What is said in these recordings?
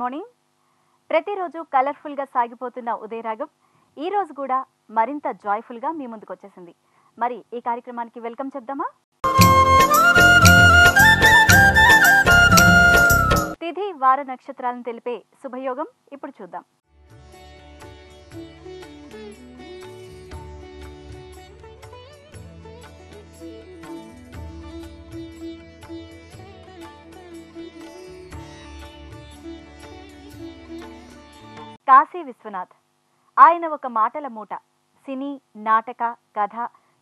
Morning. ప్రతిరోజు కలర్ఫుల్గా సాగిపోతున్న ఉదయరాగం ఈ రోజు కూడా మరింత జాయ్ఫుల్గా మీ ముందుకు వచ్చేసింది. మరి ఈ కార్యక్రమానికి వెల్కమ్ చెప్దామా? తిథి వార నక్షత్రాలను తెలిపే శుభయోగం ఇప్పుడు చూద్దాం. కాశీ విశ్వనాథ్. ఆయన ఒక మాటల మూట. సినీ, నాటక, కథ,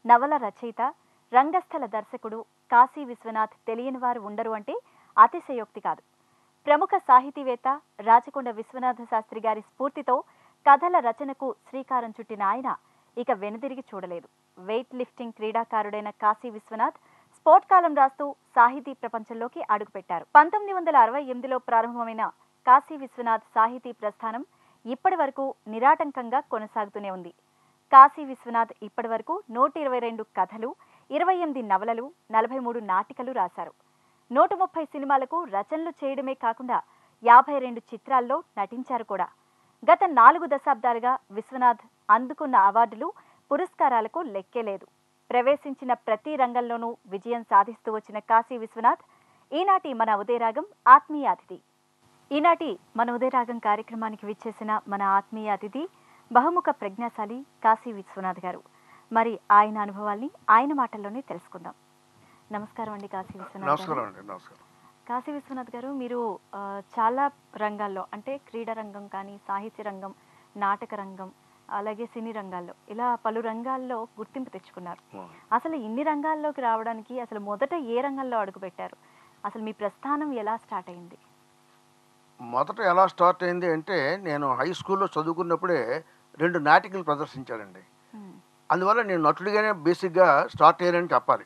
నవల రచయిత, రంగస్థల దర్శకుడు కాశీ విశ్వనాథ్ తెలియని వారు ఉండరు అంటే అతిశయోక్తి కాదు. ప్రముఖ సాహితీవేత్త రాచకొండ విశ్వనాథ శాస్త్రి గారి స్ఫూర్తితో కథల రచనకు శ్రీకారం చుట్టిన ఆయన ఇక వెనుదిరిగి చూడలేదు. వెయిట్ లిఫ్టింగ్ క్రీడాకారుడైన కాశీ విశ్వనాథ్ స్పోర్ట్ కాలం రాస్తూ సాహితీ ప్రపంచంలోకి అడుగుపెట్టారు. 1968లో ప్రారంభమైన కాశీ విశ్వనాథ్ సాహితీ ప్రస్థానం ఇప్పటి వరకు నిరాటంకంగా కొనసాగుతూనే ఉంది. కాశీ విశ్వనాథ్ ఇప్పటి వరకు 122 కథలు, 28 నవలలు, 43 నాటికలు రాశారు. 130 సినిమాలకు రచనలు చేయడమే కాకుండా 52 చిత్రాల్లో నటించారు కూడా. గత 4 దశాబ్దాలుగా విశ్వనాథ్ అందుకున్న అవార్డులు, పురస్కారాలకు లెక్కే లేదు. ప్రవేశించిన ప్రతి రంగంలోనూ విజయం సాధిస్తూ వచ్చిన కాశీ విశ్వనాథ్ ఈనాటి మన ఉదయరాగం ఆత్మీయ అతిథి. ఈనాటి మన ఉదయరాగం కార్యక్రమానికి విచ్చేసిన మన ఆత్మీయ అతిథి బహుముఖ ప్రజ్ఞాశాలి కాశీ విశ్వనాథ్ గారు. మరి ఆయన అనుభవాల్ని ఆయన మాటల్లోనే తెలుసుకుందాం. నమస్కారం అండి కాశీ విశ్వనాథ్ గారు. కాశీ విశ్వనాథ్ గారు, మీరు చాలా రంగాల్లో అంటే క్రీడా రంగం కానీ, సాహిత్య రంగం, నాటక రంగం, అలాగే సినీ రంగాల్లో ఇలా పలు రంగాల్లో గుర్తింపు తెచ్చుకున్నారు. అసలు ఇన్ని రంగాల్లోకి రావడానికి అసలు మొదట ఏ రంగంలో అడుగుపెట్టారు? అసలు మీ ప్రస్థానం ఎలా స్టార్ట్ అయింది? మొదట ఎలా స్టార్ట్ అయింది అంటే, నేను హై స్కూల్లో చదువుకున్నప్పుడే 2 నాటికలు ప్రదర్శించానండి. అందువల్ల నేను నటుడిగానే బేసిక్గా స్టార్ట్ అయ్యానని చెప్పాలి.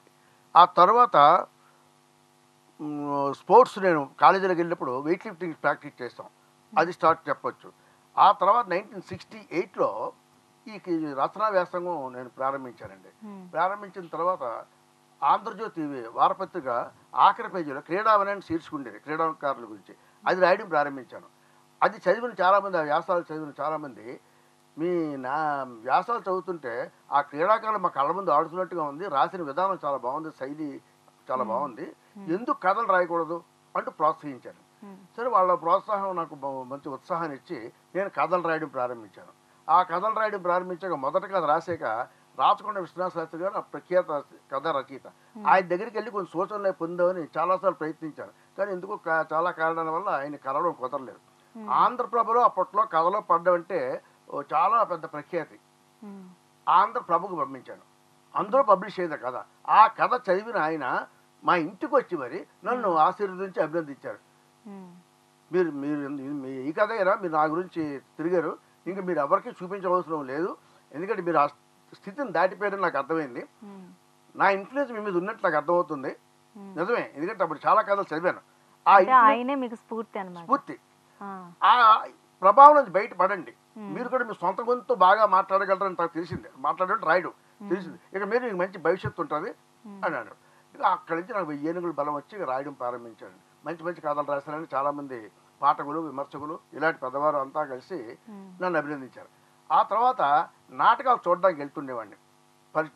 ఆ తర్వాత స్పోర్ట్స్, నేను కాలేజీలోకి వెళ్ళినప్పుడు వెయిట్ లిఫ్టింగ్ ప్రాక్టీస్ చేస్తాం, అది స్టార్ట్ చెప్పొచ్చు. ఆ తర్వాత 1968లో ఈ రచనా వ్యాసంగం నేను ప్రారంభించానండి. ప్రారంభించిన తర్వాత ఆంధ్రజ్యోతి వారపత్రిక ఆఖరి పేజీలో క్రీడావని అని శీర్షికుండేది, క్రీడాకారుల గురించి. అది రాయడం ప్రారంభించాను. అది చదివిన చాలామంది, ఆ వ్యాసాలు చదివిన చాలామంది, మీ నా వ్యాసాలు చదువుతుంటే ఆ క్రీడాకారులు మా కళ్ళ ముందు ఆడుతున్నట్టుగా ఉంది, రాసిన విధానం చాలా బాగుంది, శైలి చాలా బాగుంది, ఎందుకు కథలు రాయకూడదు అంటూ ప్రోత్సహించాను. సరే, వాళ్ళ ప్రోత్సాహం నాకు మంచి ఉత్సాహాన్ని ఇచ్చి నేను కథలు రాయడం ప్రారంభించాను. ఆ కథలు రాయడం ప్రారంభించాక మొదటి కథ రాసాక రాచకొండ విశ్వనాథ శాస్త్రి గారు, ఆ ప్రఖ్యాత కథ రచయిత, ఆయన దగ్గరికి వెళ్ళి కొన్ని సూచనలు పొందామని చాలాసార్లు ప్రయత్నించాను. కానీ ఎందుకు చాలా కారణాల వల్ల ఆయన కలవడం కుదరలేదు. ఆంధ్రప్రభలో అప్పట్లో కథలో పడ్డమంటే చాలా పెద్ద ప్రఖ్యాతి. ఆంధ్రప్రభకు పంపించాను, అందరూ పబ్లిష్ అయింది కథ. ఆ కథ చదివిన ఆయన మా ఇంటికి వచ్చి మరి నన్ను ఆశీర్వదించి అభినందించారు. మీరు మీరు ఈ కథ అయినా మీరు నా గురించి తిరిగారు, ఇంకా మీరు ఎవరికి చూపించవలసిన లేదు, ఎందుకంటే మీరు ఆ స్థితిని దాటిపోయారని నాకు అర్థమైంది. నా ఇన్ఫ్లుయెన్స్ మీ మీద ఉన్నట్టు నాకు అర్థమవుతుంది. నిజమే, ఎందుకంటే అప్పుడు చాలా కథలు చదివాను. స్ఫూర్తి, ఆ ప్రభావం నుంచి బయటపడండి, మీరు కూడా మీ సొంత గొంతుతో బాగా మాట్లాడగలరని నాకు తెలిసింది, మాట్లాడడం రాయడం తెలిసింది, ఇక మీరు మీకు మంచి భవిష్యత్తు ఉంటుంది అన్నాడు. ఇక అక్కడి నుంచి నాకు 1000 ఏనుగుల బలం వచ్చి రాయడం ప్రారంభించాను. మంచి మంచి కథలు రాశానని చాలామంది పాఠకులు, విమర్శకులు, ఇలాంటి పెద్దవారు అంతా కలిసి నన్ను అభినందించారు. ఆ తర్వాత నాటకాలు చూడడానికి వెళ్తుండేవాడిని.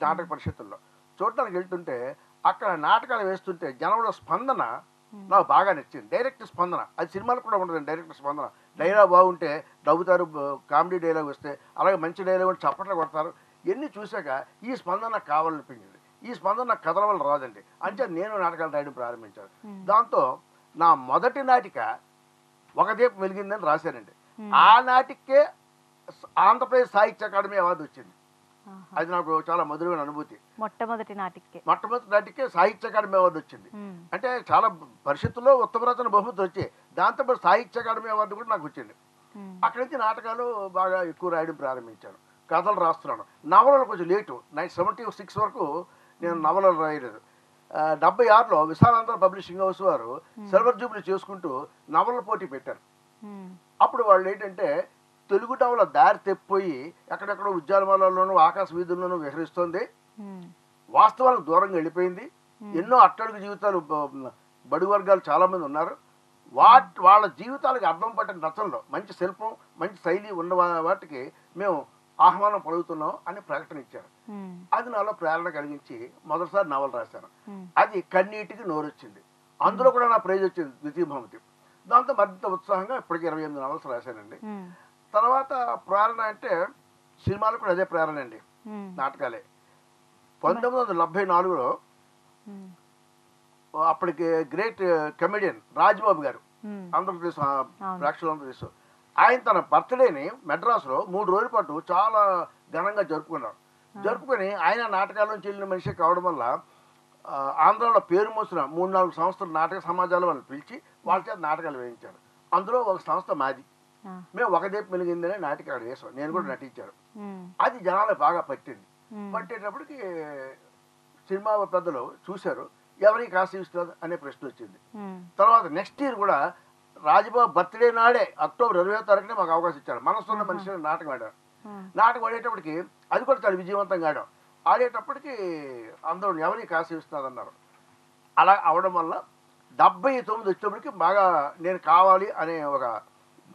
నాటక పరిషత్తుల్లో చూడడానికి వెళ్తుంటే అక్కడ నాటకాలు వేస్తుంటే జనంలో స్పందన నాకు బాగా నచ్చింది. డైరెక్ట్ స్పందన, అది సినిమాలు కూడా ఉండదు. డైరెక్ట్ స్పందన, డైలాగ్ బాగుంటే నవ్వుతారు, కామెడీ డైలాగ్ వస్తే అలాగే మంచి డైలాగ్ ఉంటే చప్పట్లు కొడతారు. ఇవన్నీ చూశాక ఈ స్పందన నాకు కావాలనిపించింది. ఈ స్పందన నాకు కథల వల్ల రాదండి, అంటే నేను నాటకాలు రాయడం ప్రారంభించాను. దాంతో నా మొదటి నాటిక ఒక దీపం వెలిగిందని రాశానండి. ఆ నాటికే ఆంధ్రప్రదేశ్ సాహిత్య అకాడమీ అవార్డు వచ్చింది. అది నాకు చాలా మధురమైన అనుభూతి. మొట్టమొదటి నాటికే సాహిత్య అకాడమీ అవార్డు వచ్చింది. అంటే చాలా పరిషత్తులో ఉత్తమ రచన బహుమతి వచ్చాయి, దాంతోపాటు సాహిత్య అకాడమీ అవార్డు కూడా నాకు వచ్చింది. అక్కడి నుంచి నాటకాలు బాగా ఎక్కువ రాయడం ప్రారంభించాను, కథలు రాస్తున్నాను. నవలలు కొంచెం లేటు, 1976 వరకు నేను నవలలు రాయలేదు. 76లో విశాలాంధ్ర పబ్లిషింగ్ హౌస్ వారు సిల్వర్ జూబ్లీ చేసుకుంటూ నవలల పోటీ పెట్టారు. అప్పుడు వాళ్ళు ఏంటంటే, తెలుగు నవల దారి తెప్పిపోయి ఎక్కడెక్కడో ఉద్యానవనాల్లోనూ ఆకాశ వీధుల్లోనూ విహరిస్తోంది, వాస్తవాలకు దూరంగా వెళ్ళిపోయింది, ఎన్నో అట్టడుగు జీవితాలు, బడి వర్గాలు చాలామంది ఉన్నారు, వాళ్ళ జీవితాలకు అర్థం పట్టిన రచనలో మంచి శిల్పం మంచి శైలి ఉన్న వాటికి మేము ఆహ్వానం పలుకుతున్నాం అని ప్రకటన ఇచ్చారు. అది నాలో ప్రేరణ కలిగించి మొదటిసారి నవల రాశాను. అది కన్నీటికి నోరొచ్చింది. అందులో కూడా నా ప్రైజ్ వచ్చింది, ద్వితీయ బహుమతి. దాంతో మరింత ఉత్సాహంగా ఇప్పటికి 28 నవల్స్ రాశానండి. తర్వాత ప్రేరణ అంటే సినిమాలు కూడా అదే ప్రేరణ అండి, నాటకాలే. 1974లో అప్పటికి గ్రేట్ కమెడియన్ రాజ్బాబు గారు, అందరూ తెలుసు, ప్రేక్షకులందరూ తెలుసు. ఆయన తన బర్త్డేని మెడ్రాస్లో 3 రోజుల పాటు చాలా ఘనంగా జరుపుకున్నారు. జరుపుకొని ఆయన నాటకాల నుంచి వెళ్ళిన మనిషి కావడం వల్ల ఆంధ్రాలో పేరు మోసిన 3-4 సంస్థలు నాటక సమాజాలు వాళ్ళని పిలిచి వాళ్ళ చేత నాటకాలు వేయించారు. అందులో ఒక సంస్థ మాది. మేము ఒక దీపం వెలిగిందనే నాటకాలు వేసాం, నేను కూడా నటించాను. అది జనాలకు బాగా పట్టింది. పట్టేటప్పటికి సినిమా పెద్దలు చూశారు, ఎవరికి కాశీ విశ్వనాథ్ అనే ప్రశ్న వచ్చింది. తర్వాత నెక్స్ట్ ఇయర్ కూడా రాజబాబు బర్త్డే నాడే అక్టోబర్ 20వ తారీఖునే మాకు అవకాశం ఇచ్చారు. మనసున్న మనిషి నాటకం ఆడారు. నాటకం ఆడేటప్పటికి అది కూడా చాలా విజయవంతంగా ఆడాం. ఆడేటప్పటికి అందరూ ఎవరికి కాశీ విశ్వనాథ్ అన్నారు. అలా అవడం వల్ల 79 వచ్చేటప్పటికి బాగా నేను కావాలి అనే ఒక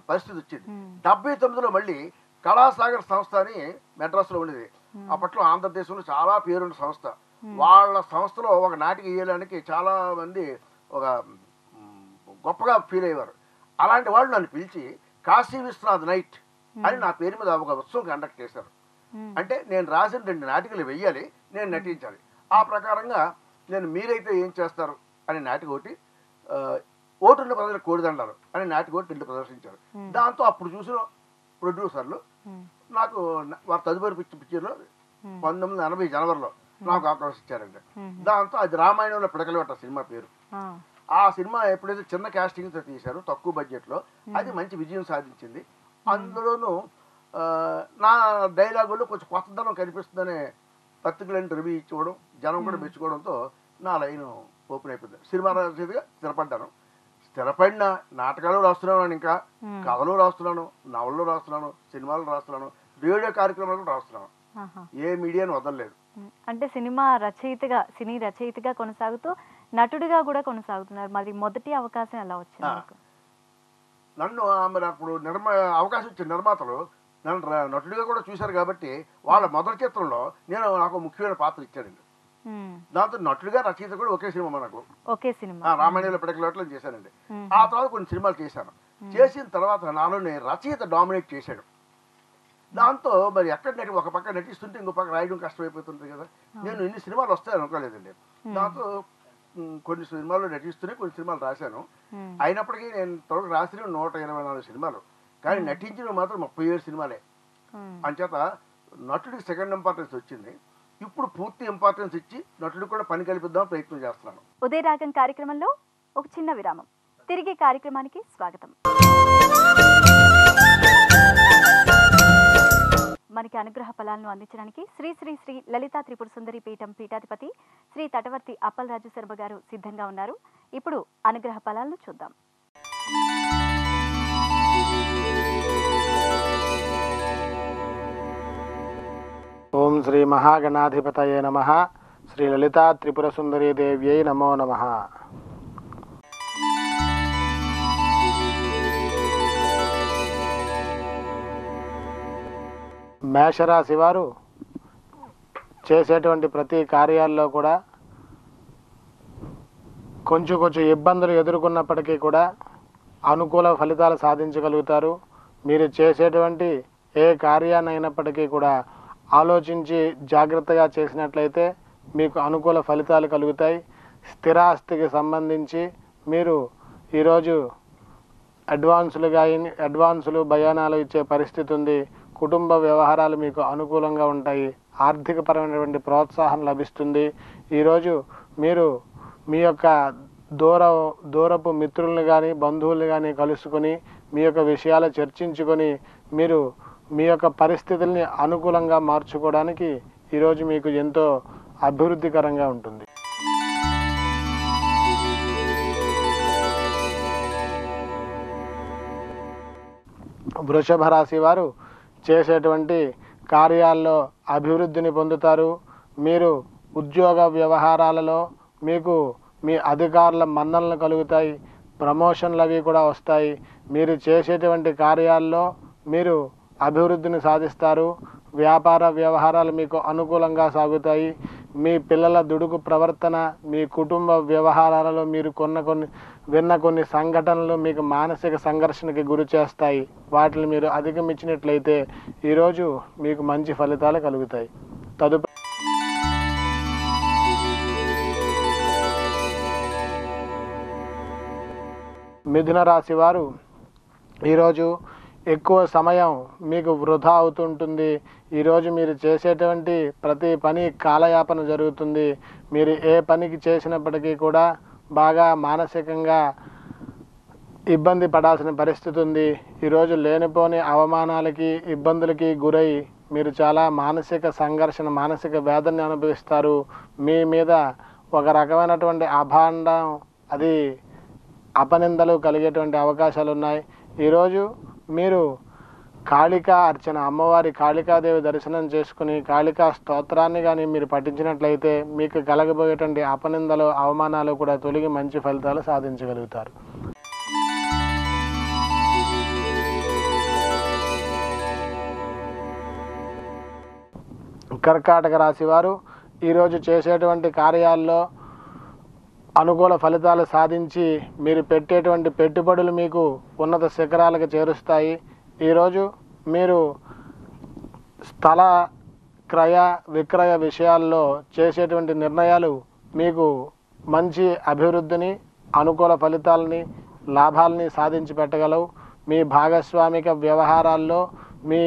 పరిస్థితి వచ్చింది. 79లో మళ్ళీ కళాసాగర్ సంస్థ అని మెడ్రాస్లో ఉండేది. అప్పట్లో ఆంధ్రదేశంలో చాలా పేరున్న సంస్థ. వాళ్ళ సంస్థలో ఒక నాటిక వేయడానికి చాలా మంది ఒక గొప్పగా ఫీల్ అయ్యేవారు. అలాంటి వాళ్ళు నన్ను పిలిచి కాశీ విశ్వనాథ్ నైట్ అని నా పేరు మీద ఒక ఉత్సవం కండక్ట్ చేశారు. అంటే నేను రాసిన 2 నాటికలు వెయ్యాలి, నేను నటించాలి. ఆ ప్రకారంగా నేను మీరైతే ఏం చేస్తారు అనే నాటిక ఒకటి, ఓటున్న ప్రజల కోడిదండాలు అనే నాటిక ఒకటి 2 ప్రదర్శించారు. దాంతో అప్పుడు చూసిన ప్రొడ్యూసర్లు నాకు వారి తదుపరి పిక్చర్లో 1980 జనవరిలో నాకు అవకాశం ఇచ్చారండి. దాంతో అది రామాయణంలో పిడకలవేట సినిమా పేరు. ఆ సినిమా ఎప్పుడైతే చిన్న కాస్టింగ్తో తీశారో తక్కువ బడ్జెట్లో అది మంచి విజయం సాధించింది. అందులోనూ నా డైలాగుల్లో కొంచెం కొత్తదనం కనిపిస్తుందనే పత్రికలను రివ్యూ ఇచ్చుకోవడం, జనం కూడా మెచ్చుకోవడంతో నా లైన్ ఓపెన్ అయిపోయింది. సినిమా రచయితగా స్థిరపడ్డాను. స్థిరపడిన నాటకాలు రాస్తున్నాను, ఇంకా కథలు రాస్తున్నాను, నవళ్ళు రాస్తున్నాను, సినిమాలు రాస్తున్నాను, రేడియో కార్యక్రమాలు రాస్తున్నాను. ఏ మీడియాను వదలలేదు. అంటే సినిమా రచయితగా, సినీ రచయితగా కొనసాగుతూ నటుడిగా కూడా కొనసాగుతున్నారు. మరి మొదటి అవకాశం ఎలా వచ్చింది? నన్ను మరి అప్పుడు అవకాశం ఇచ్చిన నిర్మాతలు నన్ను నటుడిగా కూడా చూశారు కాబట్టి వాళ్ళ మొదటి చిత్రంలో నాకు ముఖ్యమైన పాత్ర ఇచ్చారండి. దాంతో నటుడిగా రచయిత కూడా ఒకే సినిమా, మనకు ఒకే సినిమా రామాయణంలో పిడకలవేటలో చేశానండి. ఆ తర్వాత కొన్ని సినిమాలు చేశాను. చేసిన తర్వాత నాలోనే రచయిత డామినేట్ చేశాడు. దాంతో మరి ఎక్కడ ఒక పక్క నటిస్తుంటే ఇంకో పక్క రాయడం కష్టమైపోతుంటుంది కదా. నేను ఇన్ని సినిమాలు వస్తాయని అనుకోలేదండి. దాంతో కొన్ని సినిమాలు నటిస్తూనే కొన్ని సినిమాలు రాశాను. అయినప్పటికీ నేను త్వరగా రాసిన 124 సినిమాలు, కానీ నటించినవి మాత్రం 37 సినిమాలే. అంచేత నటుడికి సెకండ్ ఇంపార్టెన్స్ వచ్చింది. ఇప్పుడు పూర్తి ఇంపార్టెన్స్ ఇచ్చి నటుడికి కూడా పని కల్పిద్దాం ప్రయత్నం చేస్తున్నాను. ఉదయరాగం కార్యక్రమంలో ఒక చిన్న విరామం. తిరిగి కార్యక్రమానికి స్వాగతం. మనకి అనుగ్రహ ఫలాలను అందించడానికి శ్రీ శ్రీ శ్రీ లలితా త్రిపుర సుందరి పీఠం పీఠాధిపతి శ్రీ తటవర్తి అప్పలరాజు శర్మ గారు సిద్ధంగా ఉన్నారు. ఇప్పుడు అనుగ్రహ ఫలాలను చూద్దాం. ఓం శ్రీ మహాగణాధిపతయే నమః. శ్రీ లలితా త్రిపుర సుందరీ దేవ్యై నమో నమః. మేషరాశి వారు చేసేటువంటి ప్రతి కార్యాల్లో కూడా కొంచెం ఇబ్బందులు ఎదుర్కొన్నప్పటికీ కూడా అనుకూల ఫలితాలు సాధించగలుగుతారు. మీరు చేసేటువంటి ఏ కార్యాన్ని అయినప్పటికీ కూడా ఆలోచించి జాగ్రత్తగా చేసినట్లయితే మీకు అనుకూల ఫలితాలు కలుగుతాయి. స్థిరాస్తికి సంబంధించి మీరు ఈరోజు అడ్వాన్సులు భయానాలు ఇచ్చే పరిస్థితి ఉంది. కుటుంబ వ్యవహారాలు మీకు అనుకూలంగా ఉంటాయి. ఆర్థికపరమైనటువంటి ప్రోత్సాహం లభిస్తుంది. ఈరోజు మీరు మీ యొక్క దూరపు మిత్రులను కానీ బంధువులను కానీ కలుసుకొని మీ యొక్క విషయాలు చర్చించుకొని మీరు మీ యొక్క పరిస్థితుల్ని అనుకూలంగా మార్చుకోవడానికి ఈరోజు మీకు ఎంతో అభివృద్ధికరంగా ఉంటుంది. వృషభ రాశి వారు చేసేటువంటి కార్యాల్లో అభివృద్ధిని పొందుతారు. మీరు ఉద్యోగ వ్యవహారాలలో మీకు మీ అధికారుల మన్ననలు కలుగుతాయి. ప్రమోషన్లు అవి కూడా వస్తాయి. మీరు చేసేటువంటి కార్యాల్లో మీరు అభివృద్ధిని సాధిస్తారు. వ్యాపార వ్యవహారాలు మీకు అనుకూలంగా సాగుతాయి. మీ పిల్లల దుడుకు ప్రవర్తన, మీ కుటుంబ వ్యవహారాలలో మీరు విన్న కొన్ని సంఘటనలు మీకు మానసిక సంఘర్షణకి గురి చేస్తాయి. వాటిని మీరు అధిగమించినట్లయితే ఈరోజు మీకు మంచి ఫలితాలు కలుగుతాయి. తదుపరి మిథున రాశి వారు ఈరోజు ఎక్కువ సమయం మీకు వృధా అవుతుంటుంది. ఈరోజు మీరు చేసేటువంటి ప్రతి పని కాలయాపన జరుగుతుంది. మీరు ఏ పనికి చేసినప్పటికీ కూడా బాగా మానసికంగా ఇబ్బంది పడాల్సిన పరిస్థితి ఉంది. ఈరోజు లేనిపోని అవమానాలకి ఇబ్బందులకి గురై మీరు చాలా మానసిక సంఘర్షణ, మానసిక వేదనని అనుభవిస్తారు. మీ మీద ఒక రకమైనటువంటి అభాండం, అది అపనిందలు కలిగేటువంటి అవకాశాలు ఉన్నాయి. ఈరోజు మీరు కాళికా అర్చన, అమ్మవారి కాళికాదేవి దర్శనం చేసుకుని కాళికా స్తోత్రాన్ని కానీ మీరు పఠించినట్లయితే మీకు కలగబోయేటువంటి అపనిందలు, అవమానాలు కూడా తొలగి మంచి ఫలితాలు సాధించగలుగుతారు. కర్కాటక రాశి వారు ఈరోజు చేసేటువంటి కార్యాల్లో అనుకూల ఫలితాలు సాధించి మీరు పెట్టేటువంటి పెట్టుబడులు మీకు ఉన్నత శిఖరాలకు చేరుస్తాయి. ఈరోజు మీరు స్థల క్రయ విక్రయ విషయాల్లో చేసేటువంటి నిర్ణయాలు మీకు మంచి అభివృద్ధిని, అనుకూల ఫలితాలని, లాభాలని సాధించి పెట్టగలవు. మీ భాగస్వామిక వ్యవహారాల్లో మీ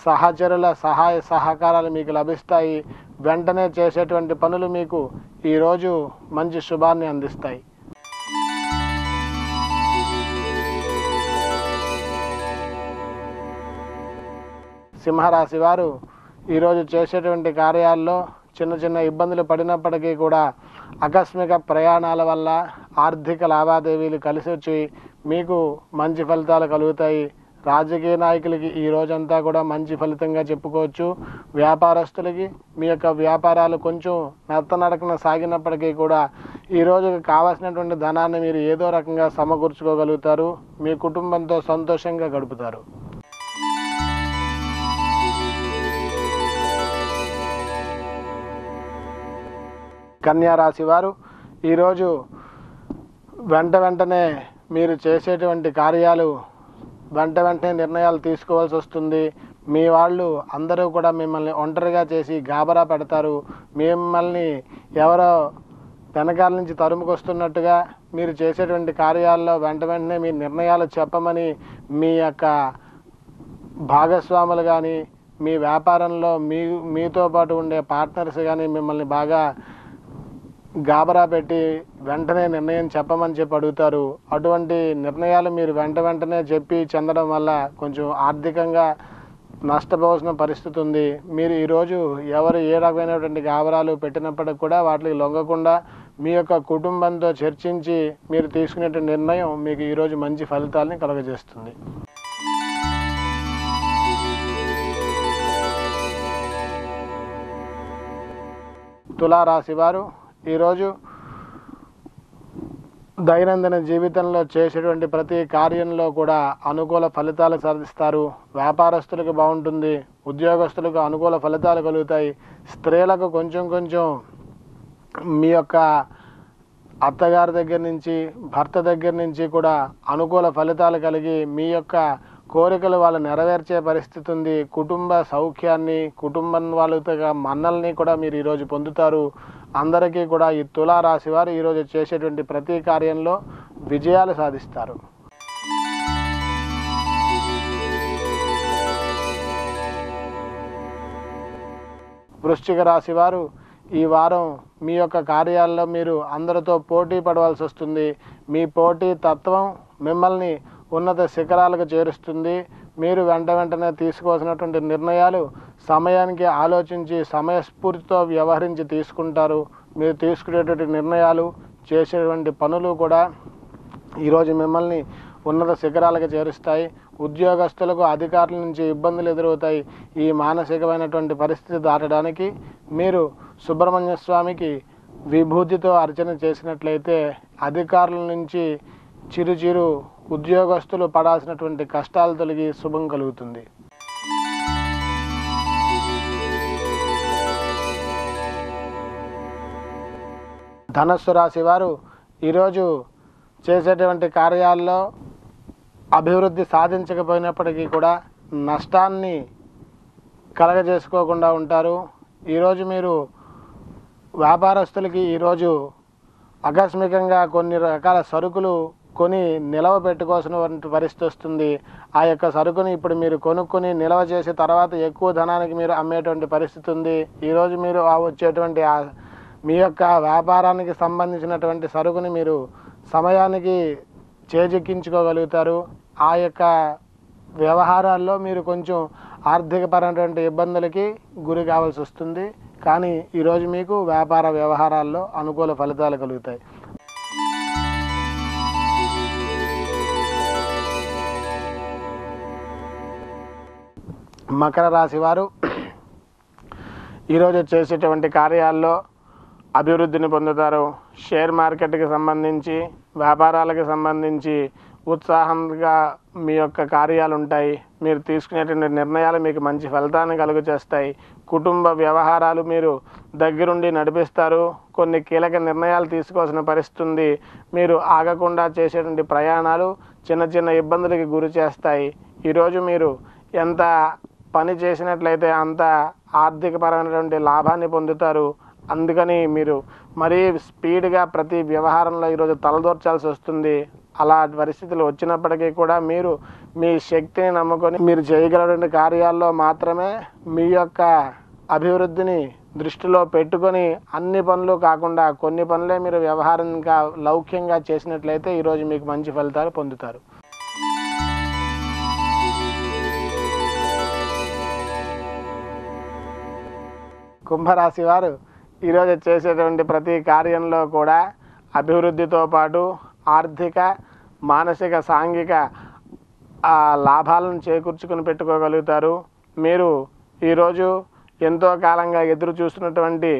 సహచరుల సహాయ సహకారాలు మీకు లభిస్తాయి. వెంటనే చేసేటువంటి పనులు మీకు ఈరోజు మంచి శుభాన్ని అందిస్తాయి. సింహరాశి వారు ఈరోజు చేసేటువంటి కార్యాల్లో చిన్న చిన్న ఇబ్బందులు పడినప్పటికీ కూడా ఆకస్మిక ప్రయాణాల వల్ల ఆర్థిక లావాదేవీలు కలిసి వచ్చి మీకు మంచి ఫలితాలు కలుగుతాయి. రాజకీయ నాయకులకి ఈ రోజంతా కూడా మంచి ఫలితంగా చెప్పుకోవచ్చు. వ్యాపారస్తులకి మీ యొక్క వ్యాపారాలు కొంచెం నత్తనడకన సాగినప్పటికీ కూడా ఈ రోజుకి కావాల్సినటువంటి ధనాన్ని మీరు ఏదో రకంగా సమకూర్చుకోగలుగుతారు. మీ కుటుంబంతో సంతోషంగా గడుపుతారు. కన్యా రాశి వారు ఈరోజు వెంటనే మీరు చేసేటువంటి కార్యాలు వెంటనే నిర్ణయాలు తీసుకోవాల్సి వస్తుంది. మీ వాళ్ళు అందరూ కూడా మిమ్మల్ని ఒంటరిగా చేసి గాబరా పెడతారు. మిమ్మల్ని ఎవరో వెనకాల నుంచి తరుముకొస్తున్నట్టుగా మీరు చేసేటువంటి కార్యాల్లో వెంటనే మీ నిర్ణయాలు చెప్పమని మీ యొక్క భాగస్వాములు కానీ, మీ వ్యాపారంలో మీతో పాటు ఉండే పార్ట్నర్స్ కానీ మిమ్మల్ని బాగా గాబరా పెట్టి వెంటనే నిర్ణయం చెప్పమని చెప్పి అడుగుతారు. అటువంటి నిర్ణయాలు మీరు వెంటనే చెప్పి చెందడం వల్ల కొంచెం ఆర్థికంగా నష్టపోవాల్సిన పరిస్థితి ఉంది. మీరు ఈరోజు ఎవరు ఏ రకమైనటువంటి గాబరాలు పెట్టినప్పటికి కూడా వాటికి లొంగకుండా మీ యొక్క కుటుంబంతో చర్చించి మీరు తీసుకునేటువంటి నిర్ణయం మీకు ఈరోజు మంచి ఫలితాలని కలుగజేస్తుంది. తులారాశి వారు ఈరోజు దైనందిన జీవితంలో చేసేటువంటి ప్రతి కార్యంలో కూడా అనుకూల ఫలితాలు సాధిస్తారు. వ్యాపారస్తులకు బాగుంటుంది. ఉద్యోగస్తులకు అనుకూల ఫలితాలు కలుగుతాయి. స్త్రీలకు కొంచెం మీ యొక్క అత్తగారి దగ్గర నుంచి, భర్త దగ్గర నుంచి కూడా అనుకూల ఫలితాలు కలిగి మీ యొక్క కోరికలు వాళ్ళు నెరవేర్చే పరిస్థితి ఉంది. కుటుంబ సౌఖ్యాన్ని, కుటుంబం వాళ్ళతో మన్నల్ని కూడా మీరు ఈరోజు పొందుతారు. అందరికీ కూడా ఈ తులారాశి వారు ఈరోజు చేసేటువంటి ప్రతి కార్యంలో విజయాలు సాధిస్తారు. వృశ్చిక రాశి వారు ఈ వారం మీ యొక్క కార్యాల్లో మీరు అందరితో పోటీ పడవలసి వస్తుంది. మీ పోటీ తత్వం మిమ్మల్ని ఉన్నత శిఖరాలకు చేరుస్తుంది. మీరు వెంటనే తీసుకోవాల్సినటువంటి నిర్ణయాలు సమయానికి ఆలోచించి సమయస్ఫూర్తితో వ్యవహరించి తీసుకుంటారు. మీరు తీసుకునేటువంటి నిర్ణయాలు, చేసేటువంటి పనులు కూడా ఈరోజు మిమ్మల్ని ఉన్నత శిఖరాలకు చేరుస్తాయి. ఉద్యోగస్తులకు అధికారుల నుంచి ఇబ్బందులు ఎదురవుతాయి. ఈ మానసికమైనటువంటి పరిస్థితి దాటడానికి మీరు సుబ్రహ్మణ్య స్వామికి విభూతితో అర్చన చేసినట్లయితే అధికారుల నుంచి చిరు చిరు ఉద్యోగస్తులు పడాల్సినటువంటి కష్టాలు తొలగి శుభం కలుగుతుంది. ధనస్సు రాశి వారు ఈరోజు చేసేటువంటి కార్యాల్లో అభివృద్ధి సాధించకపోయినప్పటికీ కూడా నష్టాన్ని కలగజేసుకోకుండా ఉంటారు. ఈరోజు మీరు వ్యాపారస్తులకి ఈరోజు ఆకస్మికంగా కొన్ని రకాల సరుకులు కొని నిల్వ పెట్టుకోవాల్సిన పరిస్థితి వస్తుంది. ఆ యొక్క సరుకుని ఇప్పుడు మీరు కొనుక్కొని నిల్వ చేసి తర్వాత ఎక్కువ ధనానికి మీరు అమ్మేటువంటి పరిస్థితి ఉంది. ఈరోజు మీరు వచ్చేటువంటి మీ యొక్క వ్యాపారానికి సంబంధించినటువంటి సరుకుని మీరు సమయానికి చేజిక్కించుకోగలుగుతారు. ఆ యొక్క వ్యవహారాల్లో మీరు కొంచెం ఆర్థికపరమైనటువంటి ఇబ్బందులకి గురి కావాల్సి వస్తుంది. కానీ ఈరోజు మీకు వ్యాపార వ్యవహారాల్లో అనుకూల ఫలితాలు కలుగుతాయి. మకర రాశి వారు ఈరోజు చేసేటువంటి కార్యాల్లో అభివృద్ధిని పొందుతారు. షేర్ మార్కెట్కి సంబంధించి వ్యాపారాలకు సంబంధించి ఉత్సాహంగా మీ యొక్క కార్యాలు ఉంటాయి. మీరు తీసుకునేటువంటి నిర్ణయాలు మీకు మంచి ఫలితాన్ని కలుగజేస్తాయి. కుటుంబ వ్యవహారాలు మీరు దగ్గరుండి నడిపిస్తారు. కొన్ని కీలక నిర్ణయాలు తీసుకోవాల్సిన పరిస్థితి ఉంది. మీరు ఆగకుండా చేసేటువంటి ప్రయాణాలు చిన్న చిన్న ఇబ్బందులకి గురి చేస్తాయి. ఈరోజు మీరు ఎంత పని చేసినట్లయితే అంత ఆర్థికపరమైనటువంటి లాభాన్ని పొందుతారు. అందుకని మీరు మరీ స్పీడ్గా ప్రతి వ్యవహారంలో ఈరోజు తలదూర్చాల్సి వస్తుంది. అలా పరిస్థితులు వచ్చినప్పటికీ కూడా మీరు మీ శక్తిని నమ్ముకొని మీరు చేయగలిగిన కార్యాల్లో మాత్రమే మీ యొక్క అభివృద్ధిని దృష్టిలో పెట్టుకొని అన్ని పనులు కాకుండా కొన్ని పనులే మీరు వ్యవహారంగా లౌక్యంగా చేసినట్లయితే ఈరోజు మీకు మంచి ఫలితాలు పొందుతారు. కుంభరాశి వారు ఈరోజు చేసేటువంటి ప్రతి కార్యంలో కూడా అభివృద్ధితో పాటు ఆర్థిక, మానసిక, సాంఘిక లాభాలను చేకూర్చుకుని పెట్టుకోగలుగుతారు. మీరు ఈరోజు ఎంతో కాలంగా ఎదురు చూస్తున్నటువంటి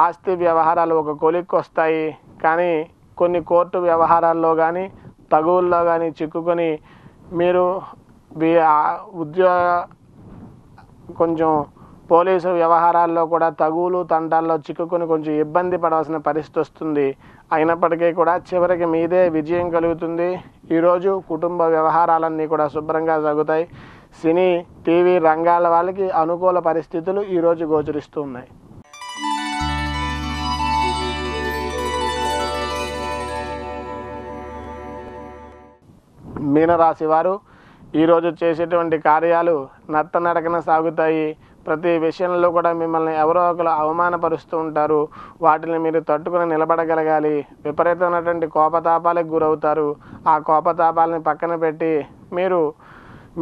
ఆస్తి వ్యవహారాలు ఒక కొలిక్కి వస్తాయి. కానీ కొన్ని కోర్టు వ్యవహారాల్లో కానీ తగువుల్లో కానీ చిక్కుకొని మీరు కొంచెం పోలీసు వ్యవహారాల్లో కూడా తగువులు తంటాల్లో చిక్కుకొని కొంచెం ఇబ్బంది పడాల్సిన పరిస్థితి వస్తుంది. అయినప్పటికీ కూడా చివరికి మీదే విజయం కలుగుతుంది. ఈరోజు కుటుంబ వ్యవహారాలన్నీ కూడా శుభ్రంగా సాగుతాయి. సినీ, టీవీ రంగాల వాళ్ళకి అనుకూల పరిస్థితులు ఈరోజు గోచరిస్తూ ఉన్నాయి. మీనరాశి వారు ఈరోజు చేసేటువంటి కార్యాలు నత్తనడకన సాగుతాయి. ప్రతి విషయంలో కూడా మిమ్మల్ని ఎవరో ఒకరు అవమానపరుస్తూ ఉంటారు. వాటిని మీరు తట్టుకుని నిలబడగలగాలి. విపరీతమైనటువంటి కోపతాపాలకు గురవుతారు. ఆ కోపతాపాలని పక్కన పెట్టి మీరు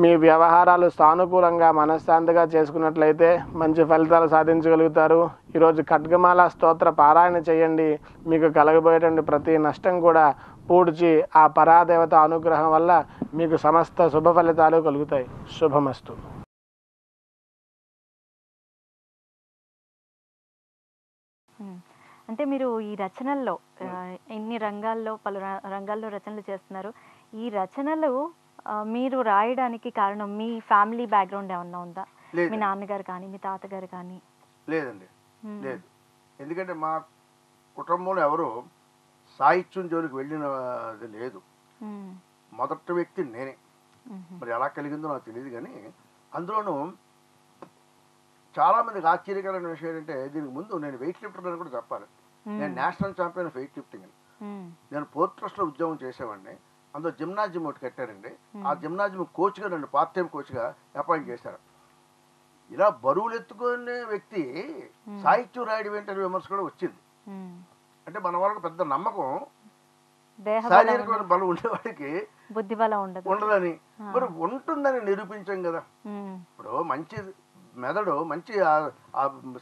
మీ వ్యవహారాలు సానుకూలంగా మనశ్శాంతిగా చేసుకున్నట్లయితే మంచి ఫలితాలు సాధించగలుగుతారు. ఈరోజు ఖడ్గమాల స్తోత్ర పారాయణ చేయండి. మీకు కలగబోయేటువంటి ప్రతి నష్టం కూడా పూడ్చి ఆ పరాదేవత అనుగ్రహం వల్ల మీకు సమస్త శుభ ఫలితాలు కలుగుతాయి. శుభమస్తు. అంటే మీరు ఈ రచనల్లో ఎన్ని రంగాల్లో పలు రంగాల్లో రచనలు చేస్తున్నారు. ఈ రచనలు మీరు రాయడానికి కారణం మీ ఫ్యామిలీ బ్యాక్గ్రౌండ్ ఏమన్నా ఉందా? మీ నాన్నగారు కానీ మీ తాతగారు కానీ? లేదండి, లేదు. ఎందుకంటే మా కుటుంబంలో ఎవరు సాహిత్యం జోలికి వెళ్ళినది లేదు. మొదటి వ్యక్తి నేనే. మరి ఎలా కలిగిందో నాకు తెలియదు. కానీ అందులోనూ చాలామందికి ఆశ్చర్యకరమైన విషయం ఏంటంటే దీనికి ముందు నేను వెయిట్ లిఫ్టర్ అని కూడా చెప్పాలి. నేను national champion of weight lifting అని. నేను పోర్ట్ ట్రస్ట్లో ఉద్యోగం చేసేవాడిని. అందులో జిమ్నాజియం ఒకటి కట్టారండి. ఆ జిమ్నాజియం కోచ్గా నన్ను పార్ట్ టైం కోచ్గా అపాయింట్ చేశారు. ఇలా బరువులు ఎత్తుకునే వ్యక్తి సాహిత్యం రాయడం ఏంటనే విమర్శ కూడా వచ్చింది. అంటే మన వాళ్ళకి పెద్ద నమ్మకం శారీరకమైన బలం ఉండేవాడికి బుద్ధి బలం ఉండదని, మరి ఉంటుందని నిరూపించాం కదా. ఇప్పుడు మంచి మెదడు మంచి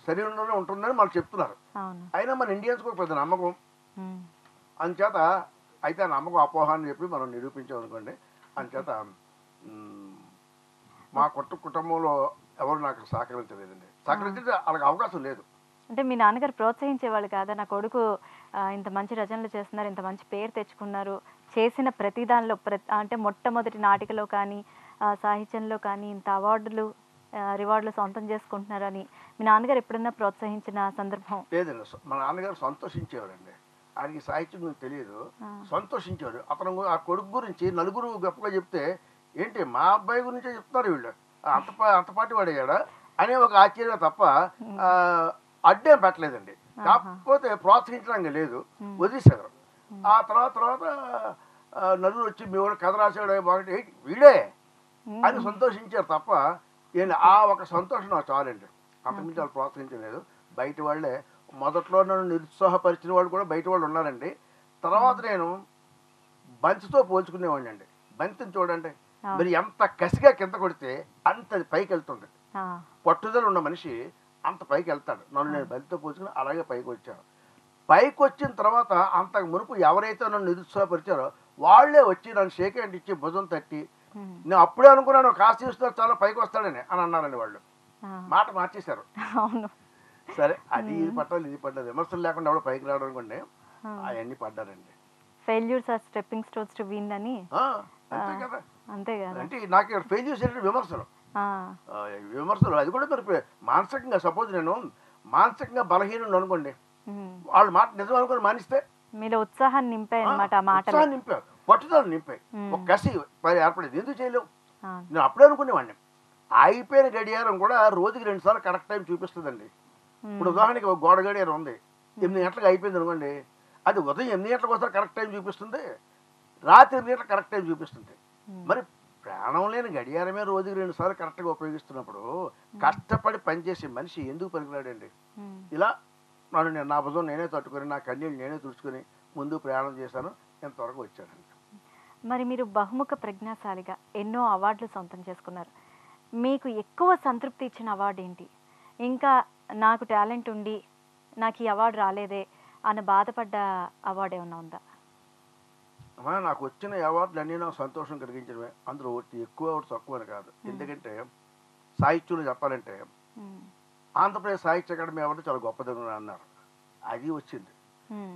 శరీరంలోనే ఉంటుందని వాళ్ళు చెప్తున్నారు. అయినా మన ఇండియన్స్ కూడా పెద్ద నమ్మకం. అందుచేత అయితే ఆ నమ్మకం అపోహ అని చెప్పి మనం నిరూపించాం అనుకోండి. అందుచేత మా కుటుంబంలో ఎవరు నాకు సహకరించలేదండి. సహకరించే వాళ్ళకి అవకాశం లేదు. అంటే మీ నాన్నగారు ప్రోత్సహించేవాళ్ళు కాదా? నా కొడుకు ఇంత మంచి రచనలు చేస్తున్నారు, ఇంత మంచి పేరు తెచ్చుకున్నారు, చేసిన ప్రతి దానిలో అంటే మొట్టమొదటి నాటికలో కానీ సాహిత్యంలో కానీ ఇంత అవార్డులు రివార్డులు సొంతం చేసుకుంటున్నారని మీ నాన్నగారు ఎప్పుడన్నా ప్రోత్సహించిన సందర్భం? లేదండి, మా నాన్నగారు సంతోషించేవారండి. ఆయనకి సాహిత్యం గురించి తెలియదు, సంతోషించేవారు. అతను ఆ కొడుకు గురించి నలుగురు గొప్పగా చెప్తే, ఏంటి మా అబ్బాయి గురించే చెప్తారు వీళ్ళు, అంతపాటి వాడయ్యాడా అనే ఒక ఆశ్చర్యం తప్ప అడ్డేం పెట్టలేదండి. కాకపోతే ప్రోత్సహించడానికి లేదు, వదిలేశారు. ఆ తర్వాత నలుగురు వచ్చి మీ వాడు కథ రాశాడు బాగుంటే వీడే అని సంతోషించారు తప్ప ఆ ఒక సంతోషం నాకు చాలండి. అంతకుమించి వాళ్ళు ప్రోత్సహించలేదు. బయట వాళ్ళే మొదట్లో నన్ను నిరుత్సాహపరిచిన వాళ్ళు కూడా బయట వాళ్ళు ఉన్నారండి. తర్వాత నేను బంతితో పోల్చుకునేవాడిని అండి. బంతిని చూడండి, మరి ఎంత కసిగా కింద కొడితే అంత పైకి వెళ్తుంది. పట్టుదల ఉన్న మనిషి అంత పైకి వెళ్తాడు. నన్ను నేను బంతితో పోల్చుకుని అలాగే పైకి వచ్చాను. పైకి వచ్చిన తర్వాత అంతకు మునుపు ఎవరైతే నన్ను నిరుత్సాహపరిచారో వాళ్ళే వచ్చి నన్ను షేక్ హ్యాండ్ ఇచ్చి భుజం తట్టి, నేను అప్పుడే అనుకున్నాను కాశీ విశ్వనాథ్ చాలా పైకి వస్తాడని అని అన్నారండి. వాళ్ళు మాట మార్చేశారు. సరే, అది ఇది పట్టాలి ఇది పడ్డది, విమర్శలు లేకుండా ఎవడో పైకి రావడం అనుకోండి, అవన్నీ పడ్డారండి. Failures are stepping stones to win అని. అంతే కదా, అంతే కదా. అంటే నాకు ఫెయిల్యూర్స్ ఏంటంటే విమర్శలు. అది కూడా మరి మానసికంగా, సపోజ్ నేను మానసికంగా బలహీనుడు అనుకోండి, వాళ్ళ మాట నిజం అనుకుని మానిస్తే మీలో ఉత్సాహాన్ని నింపాయి అన్నమాట. ఉత్సాహాన్ని నింపారు, పట్టుదల నింపాయి, ఒక కసి ఏర్పడేది. ఎందుకు చేయలేవు? నేను అప్పుడే అనుకునేవాడిని. అయిపోయిన గడియారం కూడా రోజుకి 2 సార్లు కరెక్ట్ టైం చూపిస్తుందండి. ఇప్పుడు ఉదాహరణకి ఒక గోడ గడియారం ఉంది, 8 గంటలకు అయిపోయింది అనుకోండి, అది ఉదయం 8 గంటలకు ఒకసారి కరెక్ట్ టైం చూపిస్తుంది, రాత్రి 8 గంటలకు కరెక్ట్ టైం చూపిస్తుంది. మరి ప్రాణం లేని గడియారమే రోజుకి 2 సార్లు కరెక్ట్గా ఉపయోగిస్తున్నప్పుడు కష్టపడి పనిచేసే మనిషి ఎందుకు పనికిరాడండి? ఇలా నేను నా భుజం నేనే తట్టుకొని, నా కన్నీళ్ళు నేనే తుడుచుకొని ముందు ప్రయాణం చేశాను, ఎంతవరకు వచ్చానండి. మరి మీరు బహుముఖ ప్రజ్ఞాశాలిగా ఎన్నో అవార్డులు సొంతం చేసుకున్నారు. మీకు ఎక్కువ సంతృప్తి ఇచ్చిన అవార్డు ఏంటి? ఇంకా నాకు టాలెంట్ ఉండి నాకు ఈ అవార్డు రాలేదే అని బాధపడ్డ అవార్డు ఏమన్నా ఉందా? నాకు వచ్చిన అవార్డులు అన్నీ నాకు సంతోషం కలిగించడమే. అందులో ఒకటి ఎక్కువ ఒకటి తక్కువ అని కాదు. ఎందుకంటే సాహిత్యంలో చెప్పాలంటే ఆంధ్రప్రదేశ్ సాహిత్య అకాడమీ అవార్డు చాలా గొప్పదని అన్నారు, అది వచ్చింది.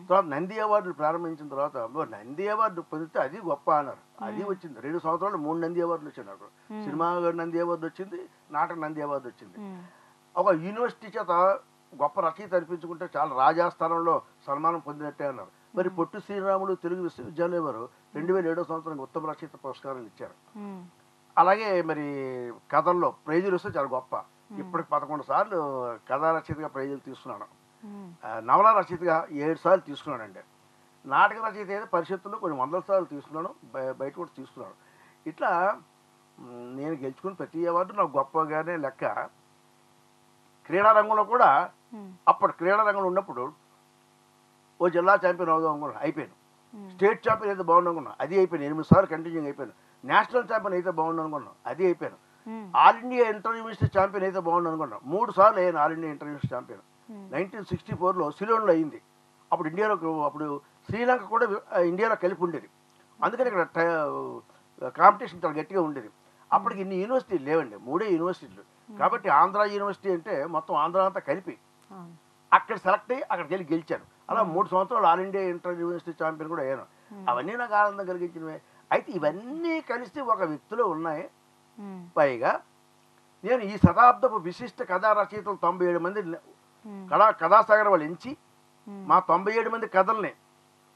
తర్వాత నంది అవార్డులు ప్రారంభించిన తర్వాత నంది అవార్డు పొందితే అది గొప్ప అన్నారు, అది వచ్చింది. 2 సంవత్సరాలు 3 నంది అవార్డులు వచ్చాయి నాకు. సినిమా నంది అవార్డు వచ్చింది, నాటక నంది అవార్డు వచ్చింది. ఒక యూనివర్సిటీ చేత గొప్ప రచయిత అనిపించుకుంటే చాలా రాజాస్థానంలో సన్మానం పొందినట్టే అన్నారు. మరి పొట్టి శ్రీరాములు తెలుగు విశ్వవిద్యాలయం వారు 2007వ సంవత్సరానికి ఉత్తమ రచయిత పురస్కారం ఇచ్చారు. అలాగే మరి కథల్లో ప్రైజులు వస్తే చాలా గొప్ప. ఇప్పటికి 11 సార్లు కథా రచయితగా ప్రైజులు తీసుకున్నాను. నవల రచయితగా 7 సార్లు తీసుకున్నానండి. నాటక రచయిత అయితే పరిషత్తులో కొన్ని 100 సార్లు తీసుకున్నాను, బయట కూడా తీసుకున్నాను. ఇట్లా నేను గెలుచుకున్న ప్రతి అవార్డు నాకు గొప్పగానే లెక్క. క్రీడారంగంలో కూడా అప్పటి క్రీడారంగంలో ఉన్నప్పుడు ఓ జిల్లా ఛాంపియన్ అవుదాం అనుకున్నాను, అయిపోయాను. స్టేట్ ఛాంపియన్ అయితే బాగుండు అనుకున్నాను, అది అయిపోయాను. 8 సార్లు కంటిన్యూగా అయిపోయాను. నేషనల్ ఛాంపియన్ అయితే బాగుండు అనుకున్నాను, అది అయిపోయాను. All India inter university champion అయితే బాగుండు అనుకున్నాను, 3 సార్లు అయ్యాను all India inter university champion. 1964లో సిలోన్లో అయింది. అప్పుడు అప్పుడు శ్రీలంక కూడా ఇండియాలో కలిపి ఉండేది, అందుకని ఇక్కడ కాంపిటీషన్ చాలా గట్టిగా ఉండేది. అప్పటికి ఇన్ని యూనివర్సిటీలు లేవండి, 3 యూనివర్సిటీలు. కాబట్టి ఆంధ్ర యూనివర్సిటీ అంటే మొత్తం ఆంధ్ర అంతా కలిపి అక్కడ సెలెక్ట్ అయ్యి అక్కడికి వెళ్ళి గెలిచాను. అలా 3 సంవత్సరాలు all India inter university champion కూడా అయ్యాను. అవన్నీ నాకు ఆనందం కలిగించినవే. అయితే ఇవన్నీ కలిసి ఒక వ్యక్తిలో ఉన్నాయి. పైగా నేను ఈ శతాబ్దపు విశిష్ట కథా రచయితలు 97 మంది కథాసాగర్ వాళ్ళు ఎంచి మా 97 మంది కథల్ని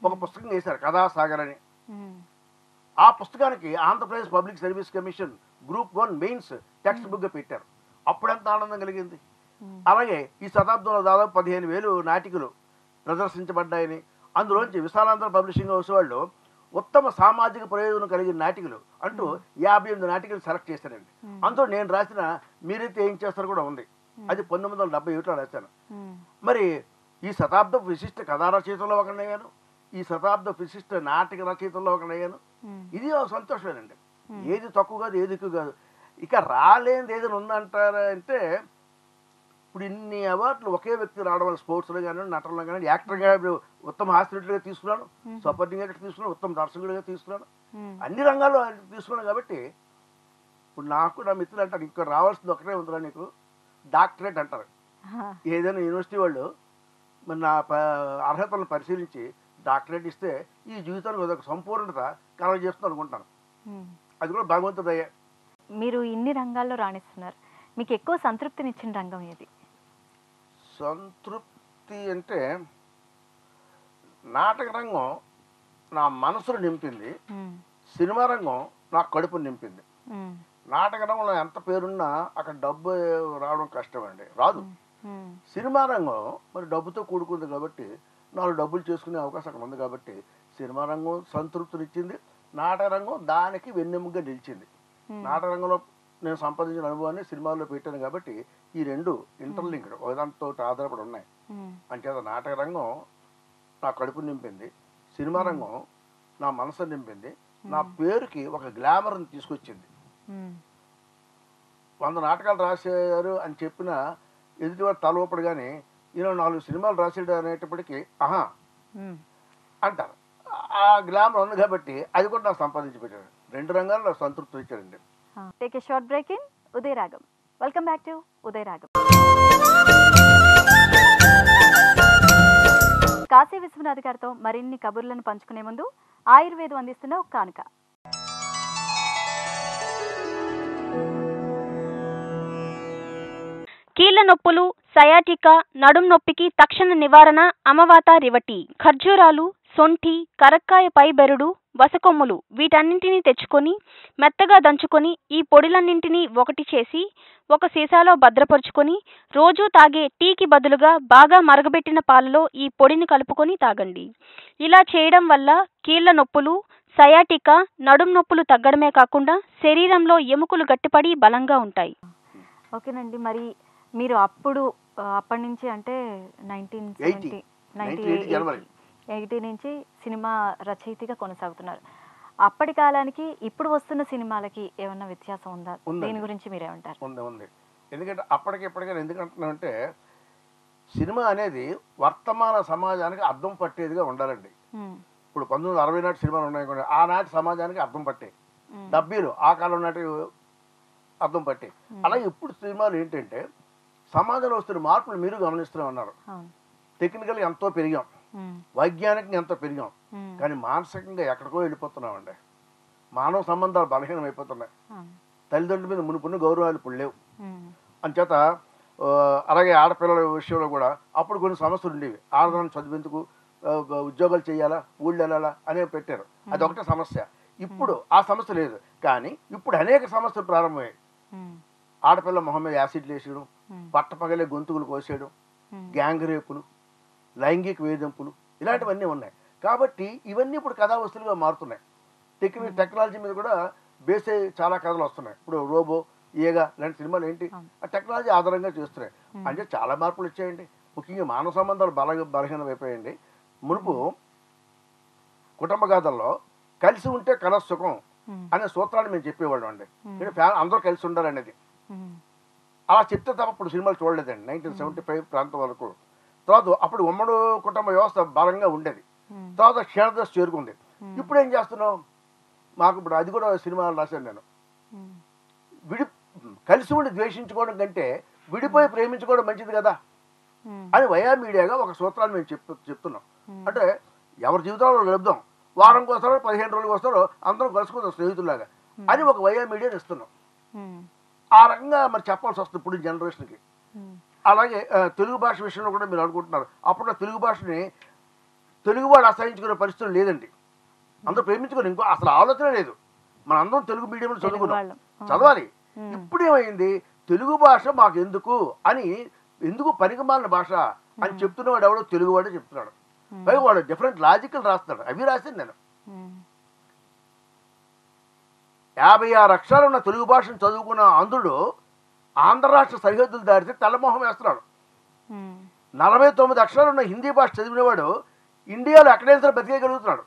ఒక పుస్తకం వేశారు, కథాసాగర్ అని. ఆ పుస్తకానికి Andhra Pradesh public service commission group 1 mains text బుక్గా పెట్టారు. అప్పుడెంత ఆనందం కలిగింది. అలాగే ఈ శతాబ్దంలో దాదాపు 15,000 నాటికలు ప్రదర్శించబడ్డాయని, అందులోంచి విశాలాంధ్ర పబ్లిషింగ్ హౌస్ వాళ్ళు ఉత్తమ సామాజిక ప్రయోజనం కలిగిన నాటికలు అంటూ 58 నాటికలు సెలెక్ట్ చేశారండి. అందులో నేను రాసిన మీరైతే ఏం చేస్తారు కూడా ఉంది, అది 1971లో రాశాను. మరి ఈ శతాబ్దపు విశిష్ట కథా రచయితల్లో ఒకనయ్యాను, ఈ శతాబ్దపు విశిష్ట నాటక రచయితల్లో ఒకనయ్యాను. ఇది ఒక సంతోషమేనండి. ఏది తక్కువ కాదు, ఏది ఎక్కువ కాదు. ఇక రాలేనిది ఏదైనా ఉందంటారా అంటే, ఇప్పుడు ఇన్ని అవార్డులు ఒకే వ్యక్తి రావడం వల్ల స్పోర్ట్స్లో కానీ నటనలో కానీ, యాక్టర్గా ఉత్తమ హాస్యనటుడిగా తీసుకున్నాను, సపోర్టింగ్ యాక్టర్ తీసుకున్నాను, ఉత్తమ దర్శకుడిగా తీసుకున్నాను, అన్ని రంగాల్లో తీసుకున్నాను. కాబట్టి ఇప్పుడు నాకు నా మిత్రులు అంటారు, ఇక్కడ రావాల్సింది ఒకటే ఉందిరా నీకు, డాక్టరేట్ అంటారు. ఏదైనా యూనివర్సిటీ వాళ్ళు మరి నా అర్హతలను పరిశీలించి డాక్టరేట్ ఇస్తే ఈ జీవితానికి ఒక సంపూర్ణత కలగజేస్తుంది అనుకుంటాను. అది కూడా భగవంతుడయ్యే. మీరు ఇన్ని రంగాల్లో రాణిస్తున్నారు, మీకు ఎక్కువ సంతృప్తినిచ్చిన రంగం ఏది? సంతృప్తి అంటే నాటక రంగం నా మనసును నింపింది, సినిమా రంగం నా కడుపును నింపింది. నాటక రంగంలో ఎంత పేరున్నా అక్కడ డబ్బు రావడం కష్టం అండి, రాదు. సినిమా రంగం మరి డబ్బుతో కూడుకుంది కాబట్టి 4 డబ్బులు చేసుకునే అవకాశం అక్కడ ఉంది కాబట్టి సినిమా రంగం సంతృప్తినిచ్చింది, నాటక రంగం దానికి వెన్నెముకగా నిలిచింది. నాటక రంగంలో నేను సంపాదించిన అనుభవాన్ని సినిమాల్లో పెట్టాను కాబట్టి ఈ రెండు ఇంటర్లింక్డ్, ఒకదాంతో ఆధారపడి ఉన్నాయి. అంచేత నాటక రంగం నా కడుపు నింపింది, సినిమా రంగం నా మనసు నింపింది, నా పేరుకి ఒక గ్లామర్ని తీసుకొచ్చింది. 100 నాటకాలు రాశారు అని చెప్పిన ఎదుటివాడు తలవప్పుడు కానీ ఈయన 4 సినిమాలు రాసాడు అనేటప్పటికీ ఆహా అంటారు. ఆ గ్లామర్ ఉంది కాబట్టి అది కూడా నాకు సంపాదించి పెట్టాడు. 2 రంగాల్లో నాకు సంతృప్తి ఇచ్చాడండి. Take a short break in Udaya Ragam. Welcome back to ఉదయ రాగం. కాశీ విశ్వనాథ్ గారితో మరిన్ని కబుర్లను పంచుకునే ముందు ఆయుర్వేదం అందిస్తున్న ఒక కానుక. కీళ్ల నొప్పులు, సయాటికా, నడుం నొప్పికి తక్షణ నివారణ అమవాత రివటి. ఖర్జూరాలు, సొంఠి, కరక్కాయ పై బెరడు, వసకొమ్ములు వీటన్నింటినీ తెచ్చుకొని మెత్తగా దంచుకొని ఈ పొడిలన్నింటినీ ఒకటి చేసి ఒక సీసాలో భద్రపరుచుకొని రోజూ తాగే టీకి బదులుగా బాగా మరగబెట్టిన పాలలో ఈ పొడిని కలుపుకొని తాగండి. ఇలా చేయడం వల్ల కీళ్ల నొప్పులు, సయాటికా, నడుం నొప్పులు తగ్గడమే కాకుండా శరీరంలో ఎముకలు గట్టిపడి బలంగా ఉంటాయి. ఓకేనండి, మరి మీరు అప్పటి నుంచి అంటే 1980 నుంచి సినిమా రచయితగా కొనసాగుతున్నారు. అప్పటి కాలానికి ఇప్పుడు వస్తున్న సినిమాలకి ఏమన్నా వ్యత్యాసం ఉందా? దీని గురించి మీరేమంటారు? ఉంది. ఎందుకంటే అప్పటికి ఇప్పటికైనా ఎందుకంటున్నానంటే సినిమా అనేది వర్తమాన సమాజానికి అర్థం పట్టేదిగా ఉండాలండి. ఇప్పుడు 1960 నాటి సినిమాలు ఉన్నాయి, ఆనాటి సమాజానికి అర్థం పట్టే. 70లో ఆ కాలం నాటి అర్థం పట్టే. అలాగే ఇప్పుడు సినిమాలు ఏంటంటే సమాజంలో వస్తున్న మార్పులు మీరు గమనిస్తూనే ఉన్నారు. టెక్నికల్గా ఎంతో పెరిగాం, వైజ్ఞానికంగా ఎంతో పెరిగాం, కానీ మానసికంగా ఎక్కడికో వెళ్ళిపోతున్నామండి. మానవ సంబంధాలు బలహీనం అయిపోతున్నాయి. తల్లిదండ్రుల మీద మునుపున్న గౌరవాలు ఇప్పుడు లేవు. అంచేత అలాగే ఆడపిల్లల విషయంలో కూడా అప్పుడు కొన్ని సమస్యలు ఉండేవి. ఆడదాన్ని చదివేందుకు ఉద్యోగాలు చేయాలా, ఊళ్ళు వెళ్ళాలా అనేవి పెట్టారు. అది ఒకటే సమస్య. ఇప్పుడు ఆ సమస్య లేదు, కానీ ఇప్పుడు అనేక సమస్యలు ప్రారంభమయ్యాయి. ఆడపిల్ల మొహం మీద యాసిడ్లు వేసేయడం, పట్టపగలే గొంతుకులు కోసేయడం, గ్యాంగ్ రేపులు, లైంగిక వేధింపులు ఇలాంటివన్నీ ఉన్నాయి. కాబట్టి ఇవన్నీ ఇప్పుడు కథా వస్తువులుగా మారుతున్నాయి. టెక్నాలజీ మీద కూడా బేసే చాలా కథలు వస్తున్నాయి. ఇప్పుడు రోబో, ఏగా ఇలాంటి సినిమాలు ఏంటి ఆ టెక్నాలజీ ఆధారంగా చేస్తున్నాయి. అంటే చాలా మార్పులు వచ్చాయండి. ముఖ్యంగా మానవ సంబంధాలు బలహీనం అయిపోయాయండి. మునుపు కుటుంబ గాథల్లో కలిసి ఉంటే కల సుఖం అనే సూత్రాన్ని మేము చెప్పేవాళ్ళం అండి. అందరూ కలిసి ఉండాలనేది. అలా చెప్తే తప్ప ఇప్పుడు సినిమాలు చూడలేదండి 1975 ప్రాంతం వరకు. తర్వాత అప్పుడు ఉమ్మడి కుటుంబ వ్యవస్థ బలంగా ఉండేది. తర్వాత క్షీణదశ చేరుకుంది. ఇప్పుడు ఏం చేస్తున్నాం? మాకు ఇప్పుడు అది కూడా సినిమాలు రాశాను నేను. కలిసి ఉండి ద్వేషించుకోవడం కంటే విడిపోయి ప్రేమించుకోవడం మంచిది కదా అని వయా మీడియాగా ఒక సూత్రాన్ని మేము చెప్తున్నాం. అంటే ఎవరి జీవితంలో గడుపుదాం, వారంకి వస్తారో 15 రోజులకు వస్తారో అందరం కలుసుకుందాం స్నేహితుల్లాగా అని ఒక వయా మీడియాని ఇస్తున్నాం. ఆ రకంగా మరి చెప్పాల్సి వస్తుంది ఇప్పుడు జనరేషన్కి. అలాగే తెలుగు భాష విషయంలో కూడా మీరు అనుకుంటున్నారు. అప్పుడు తెలుగు భాషని తెలుగువాడు అసహించుకునే పరిస్థితులు లేదండి. అందరూ ప్రేమించుకొని ఇంకో అసలు ఆలోచన లేదు. మన అందరం తెలుగు మీడియంలో చదవాలి. ఇప్పుడు ఏమైంది? తెలుగు భాష మాకు ఎందుకు పనికిమాలిన భాష అని చెప్తున్నవాడు ఎవడో తెలుగువాడే చెప్తున్నాడు. పైగా వాడు డిఫరెంట్ లాజికల్ రాస్తున్నాడు. అవి రాసింది నేను. 56 అక్షరాలు ఉన్న తెలుగు భాషను చదువుకున్న ఆంధ్రుడు ఆంధ్ర రాష్ట్ర సరిహద్దులు దాటితే తెల్లమోహం వేస్తున్నాడు. 49 అక్షరాలు ఉన్న హిందీ భాష చదివినవాడు ఇండియాలో ఎక్కడైనా సరే బతికేయగలుగుతున్నాడు.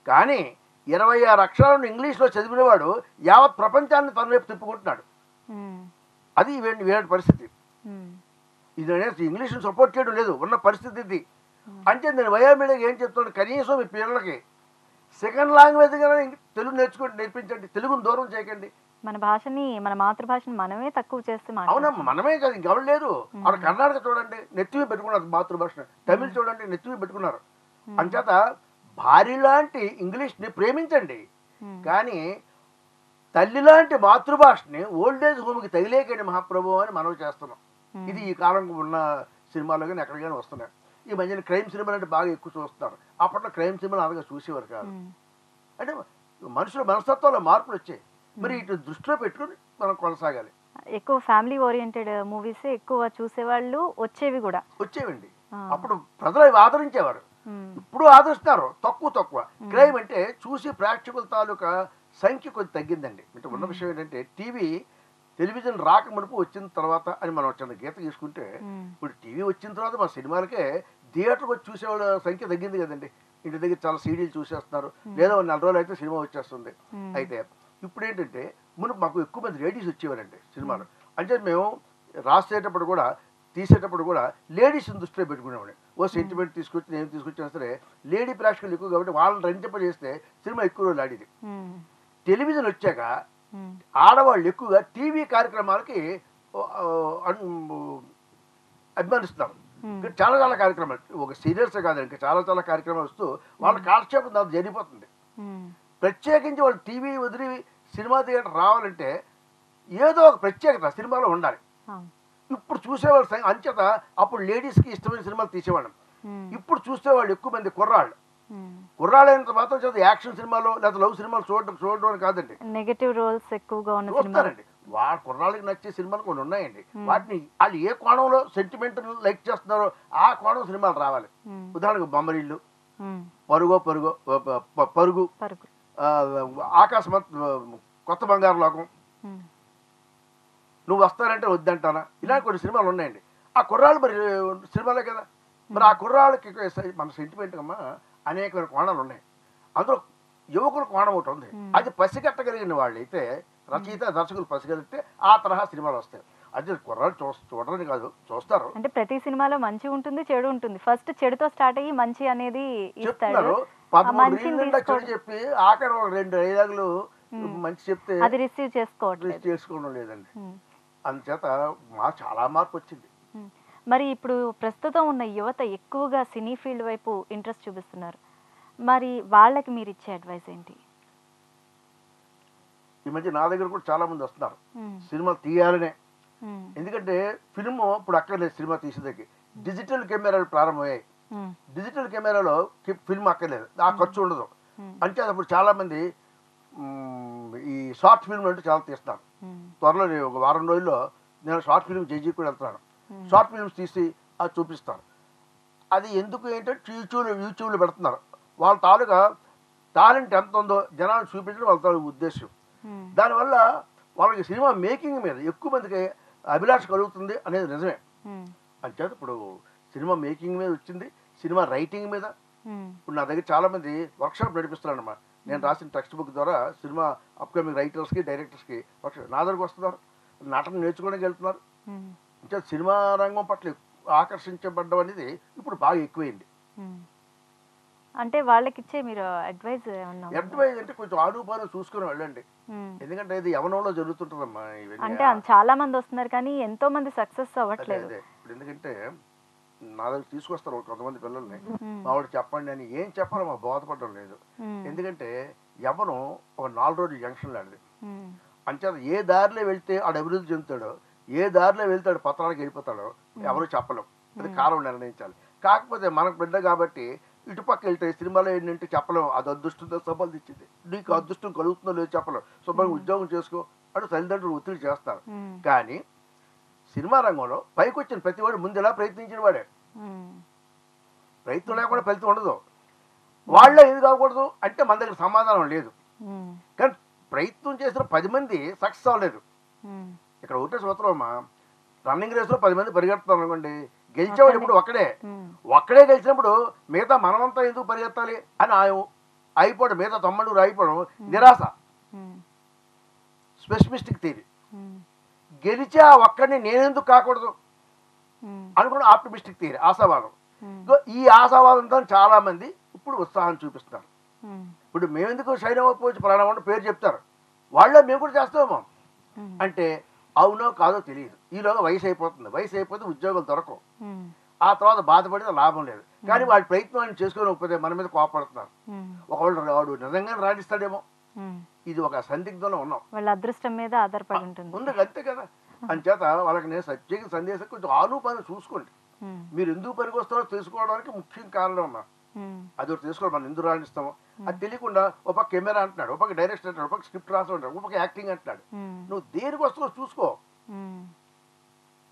కానీ 26 అక్షరాలను ఇంగ్లీష్లో చదివినవాడు యావత్ ప్రపంచాన్ని తన వైపు తిప్పుకుంటున్నాడు. అది వేరే పరిస్థితి. ఇది ఇంగ్లీష్ని సపోర్ట్ చేయడం లేదు, ఉన్న పరిస్థితి ఇది. అంటే నేను వయా మీడియాకి ఏం చెప్తున్నాను, కనీసం మీ పిల్లలకి సెకండ్ లాంగ్వేజ్గా తెలుగు నేర్పించండి. తెలుగును దూరం చేయకండి. మన భాషని, మన మాతృభాషని మనమే తక్కువ చేస్తున్నాం. అవునమ్మా, మనమే కాదు, ఇంకెవరు లేదు. అక్కడ కర్ణాటక చూడండి నెత్తివి పెట్టుకున్నారు మాతృభాషను, తమిళ్ చూడండి నెత్తివి పెట్టుకున్నారు. అంచేత భార్య లాంటి ఇంగ్లీష్ని ప్రేమించండి, కానీ తల్లి లాంటి మాతృభాషని ఓల్డేజ్ హోమ్కి తగిలేకండి మహాప్రభు అని మనవి చేస్తున్నాం. ఇది ఈ కాలం ఉన్న సినిమాలో కానీ ఎక్కడికైనా వస్తున్నాయి. ఈ మధ్యన క్రైమ్ సినిమాలు అంటే బాగా ఎక్కువ చూస్తున్నారు. అప్పట్లో క్రైమ్ సినిమాలు అంతగా చూసేవారు కాదు. అంటే మనుషుల మనస్తత్వంలో మార్పులు వచ్చాయి. మరి ఇటు దృష్టిలో పెట్టుకుని మనం కొనసాగాలి. ఎక్కువ ఫ్యామిలీ ఓరియంటెడ్ మూవీస్ ఎక్కువ చూసేవాళ్ళు వచ్చేవండి. అప్పుడు ప్రజలు అవి ఆదరించేవారు. ఇప్పుడు ఆదరిస్తున్నారు తక్కువ. క్రైమ్ అంటే చూసి ప్రేక్షకుల తాలూకా సంఖ్య కొద్ది తగ్గిందండి. అంటే ఉన్న విషయం ఏంటంటే టెలివిజన్ రాక మునుపు వచ్చిన తర్వాత అని మనం చిన్న గీత తీసుకుంటే, ఇప్పుడు టీవీ వచ్చిన తర్వాత మా సినిమాలకే థియేటర్కి వచ్చి చూసేవాళ్ళ సంఖ్య తగ్గింది కదండి. ఇంటి దగ్గర చాలా సీడీలు చూసేస్తున్నారు, లేదా 4 రోజులు అయితే సినిమా వచ్చేస్తుంది. అయితే ఇప్పుడు ఏంటంటే మునుపు మాకు ఎక్కువ మంది లేడీస్ వచ్చేవారండి సినిమాలు. అంటే మేము రాసేటప్పుడు కూడా తీసేటప్పుడు కూడా లేడీస్ని దృష్టిలో పెట్టుకునేవాడిని. ఓ సెంటిమెంట్ తీసుకొచ్చి నేను తీసుకొచ్చినా సరే లేడీ ప్రేక్షకులు ఎక్కువ కాబట్టి వాళ్ళని రంజింపజేస్తే సినిమా ఎక్కువ రోజులు ఆడేది. టెలివిజన్ వచ్చాక ఆడవాళ్ళు ఎక్కువగా టీవీ కార్యక్రమాలకి అభిమానిస్తున్నారు. చాలా కార్యక్రమాలు, ఒక సీరియల్సే కాదండి, ఇంకా చాలా కార్యక్రమాలు వస్తూ వాళ్ళ కాలక్షేపం దాంతో జరిగిపోతుంది. ప్రత్యేకించి వాళ్ళు టీవీ వదిలి సినిమా థియేటర్ రావాలంటే ఏదో ఒక ప్రత్యేకత సినిమాలో ఉండాలి. ఇప్పుడు చూసేవాళ్ళు అంచేత అప్పుడు లేడీస్కి ఇష్టమైన సినిమాలు తీసేవాళ్ళం. ఇప్పుడు చూసేవాళ్ళు ఎక్కువ మంది కుర్రాళ్ళు అయినంత మాత్రం చేత యాక్షన్ సినిమాలు లేదా లవ్ సినిమాలు చూడడం అని కాదండి, నెగటివ్ రోల్స్ ఎక్కువగా చూస్తారండి. వాళ్ళ కుర్రాళ్ళకి నచ్చే సినిమాలు కొన్ని ఉన్నాయండి. వాటిని వాళ్ళు ఏ కోణంలో సెంటిమెంట్ లైక్ చేస్తున్నారో ఆ కోణం సినిమాలు రావాలి. ఉదాహరణకు బొమ్మరిల్లు, పరుగు, ఆకాశమత్, కొత్త బంగారు లోకం, నువ్వు వస్తానంటే వద్దంటానా, ఇలాంటి కొన్ని సినిమాలు ఉన్నాయండి. ఆ కుర్రాళ్ళు మరి సినిమాలే కదా. మరి ఆ కుర్రాళ్ళకి మన సెంటిమెంట్ అమ్మా అనేక కోణాలు ఉన్నాయి. అందులో యువకుల కోణం ఒకటి ఉంది. అది పసిగట్టగలిగిన వాళ్ళు అయితే రచయిత దర్శకులు పసిగలిగితే ఆ తరహా సినిమాలు వస్తాయి. అది కుర్రాళ్ళు చూడరని కాదు, చూస్తారు. అంటే ప్రతి సినిమాలో మంచి ఉంటుంది, చెడు ఉంటుంది. ఫస్ట్ చెడుతో స్టార్ట్ అయ్యి మంచి అనేది చెప్తున్నారు. 13 చెడు చెప్పి ఆఖరి 2 డైలాగులు మంచి చెప్తే అది రిసీవ్ చేసుకోవడం లేదండి. అందుచేత చాలా మార్పు వచ్చింది. మరి ఇప్పుడు ప్రస్తుతం ఉన్న యువత ఎక్కువగా సినీ ఫీల్డ్ వైపు ఇంట్రెస్ట్ చూపిస్తున్నారు. మరి వాళ్ళకి మీరు ఇచ్చే అడ్వైస్ ఏంటి? ఈ మధ్య నా దగ్గర కూడా చాలా మంది వస్తున్నారు సినిమాలు తీయాలనే. ఎందుకంటే ఫిల్మ్ ఇప్పుడు అక్కర్లేదు, సినిమా తీసేదానికి డిజిటల్ కెమెరాలు ప్రారంభమయ్యాయి. డిజిటల్ కెమెరాలో ఫిల్మ్ అక్కర్లేదు, ఆ ఖర్చు ఉండదు. అంటే అప్పుడు చాలా మంది ఈ షార్ట్ ఫిల్మ్ అంటే చాలా తీస్తున్నారు. త్వరలో ఒక వారం రోజుల్లో నేను షార్ట్ ఫిల్మ్ జడ్జి కూడా వెళ్తున్నాను. షార్ట్ ఫిల్మ్స్ తీసి అది చూపిస్తాను. అది ఎందుకు ఏంటంటే యూట్యూబ్లో పెడుతున్నారు. వాళ్ళ తాలూకా టాలెంట్ ఎంత ఉందో జనాలు చూపించడం వాళ్ళ తాలూకు ఉద్దేశం. దానివల్ల వాళ్ళకి సినిమా మేకింగ్ మీద ఎక్కువ మందికి అభిలాష కలుగుతుంది అనేది నిజమే. అంచేత ఇప్పుడు సినిమా మేకింగ్ మీద వచ్చింది, సినిమా రైటింగ్ మీద. ఇప్పుడు నా దగ్గర చాలా మంది వర్క్షాప్ నడిపిస్తున్నాను అన్నమాట. నేను రాసిన టెక్స్ట్ బుక్ ద్వారా సినిమా అప్కమింగ్ రైటర్స్కి, డైరెక్టర్స్కి వర్క్షాప్ నా దగ్గరకు వస్తున్నారు, నటన నేర్చుకోవడానికి వెళ్తున్నారు. అంటే సినిమా రంగం పట్ల ఆకర్షించబడ్డం అనేది ఇప్పుడు బాగా ఎక్కువైంది. అంటే వాళ్ళకి ఇచ్చే మీరు అడ్వైజ్ అంటే కొంచెం ఆడుపాలు చూసుకుని వెళ్ళండి. ఎందుకంటే ఇది యవనంలో జరుగుతుంటుందమ్మా ఇవన్నీ. అంటే చాలా మంది వస్తున్నారు కానీ ఎంతో మంది సక్సెస్ అవ్వట్లేదు. ఇప్పుడు ఎందుకంటే నా దగ్గర తీసుకొస్తారు కొంతమంది పిల్లల్ని, మావాడు చెప్పండి అని. ఏం చెప్పాలో మాకు బోధపడడం లేదు. ఎందుకంటే యవనం ఒక 4 రోజుల జంక్షన్ లాంటిది. అంచేత ఏ దారిలో వెళ్తే ఆడు అభివృద్ధి చెందుతాడో, ఏ దారిలో వెళ్తాడు పత్రానికి వెళ్ళిపోతాడో ఎవరు చెప్పలేం. అది కాలం నిర్ణయించాలి. కాకపోతే మనకు బిడ్డ కాబట్టి ఇటుపక్క వెళ్తే సినిమాలో ఏంటంటే చెప్పలేము. అది అదృష్టంతో సంపాదించింది, నీకు అదృష్టం కలుగుతుందో లేదో చెప్పలేం. శుభ్రంగా ఉద్యోగం చేసుకో అని తల్లిదండ్రులు ఒత్తిడి చేస్తారు. కానీ సినిమా రంగంలో పైకి వచ్చిన ప్రతి వాడు ముందు ఎలా ప్రయత్నించిన వాడే. ప్రయత్నం లేకుండా ఫలితం ఉండదు. వాళ్ళ ఏది కాకూడదు అంటే మన దగ్గర సమాధానం లేదు. కానీ ప్రయత్నం చేసిన 10 మంది సక్సెస్ అవ్వలేదు. ఇక్కడ ఒకటే సూత్రం అమ్మా, రన్నింగ్ రేస్లో 10 మంది పరిగెడుతున్నారు అనుకోండి, గెలిచేవాడు ఇప్పుడు ఒక్కడే గెలిచినప్పుడు మిగతా మనమంతా ఎందుకు పరిగెత్తాలి అని అయిపోవడం, మిగతా 90 అయిపోవడం నిరాశ, స్పెసిమిస్టిక్ థియరీ. గెలిచే ఆ ఒక్కడిని నేనెందుకు కాకూడదు అనుకున్న ఆప్టిమిస్టిక్ థియరీ, ఆశావాదం. ఈ ఆశావాదంతో చాలా మంది ఇప్పుడు ఉత్సాహం చూపిస్తున్నారు. ఇప్పుడు మేమెందుకు షైన్ అవ్వకపోవచ్చు ప్రాణం పేరు చెప్తారు, వాళ్ళే మేము కూడా చేస్తామేమో అంటే అవునో కాదో తెలియదు. ఈలోగా వయసు అయిపోతుంది, వయసు అయిపోతే ఉద్యోగాలు దొరకవు. ఆ తర్వాత బాధపడితే లాభం లేదు. కానీ వాడి ప్రయత్నం ఆయన చేసుకోకపోతే మన మీద కోపడుతున్నారు. ఒకవేళ వాడు నిజంగా రాణిస్తాడేమో, ఇది ఒక సందిగ్ధంలో ఉన్నాం. వాళ్ళ అదృష్టం మీద ఆధారపడి ఉంటుంది. ఉంది అంతే కదా. అంచేత వాళ్ళకి నేను ప్రత్యేక సందేశం కొంచెం ఆను చూసుకోండి. మీరు ఎందుకు పనికి వస్తారో తెలుసుకోవడానికి ముఖ్యం కారణం ఉన్నా అది ఒకటి తెలుసుకోవాలి. మనం ఎందుకు రాణిస్తామో అది తెలియకుండా ఒక పక్క కెమెరా అంటున్నాడు, ఒక పక్క డైరెక్టర్ అంటున్నాడు, ఒక పక్క స్క్రిప్ట్ రాసి ఉంటాడు, ఒక పక్క యాక్టింగ్ అంటున్నాడు. నువ్వు దేనికి వస్తావో చూసుకో.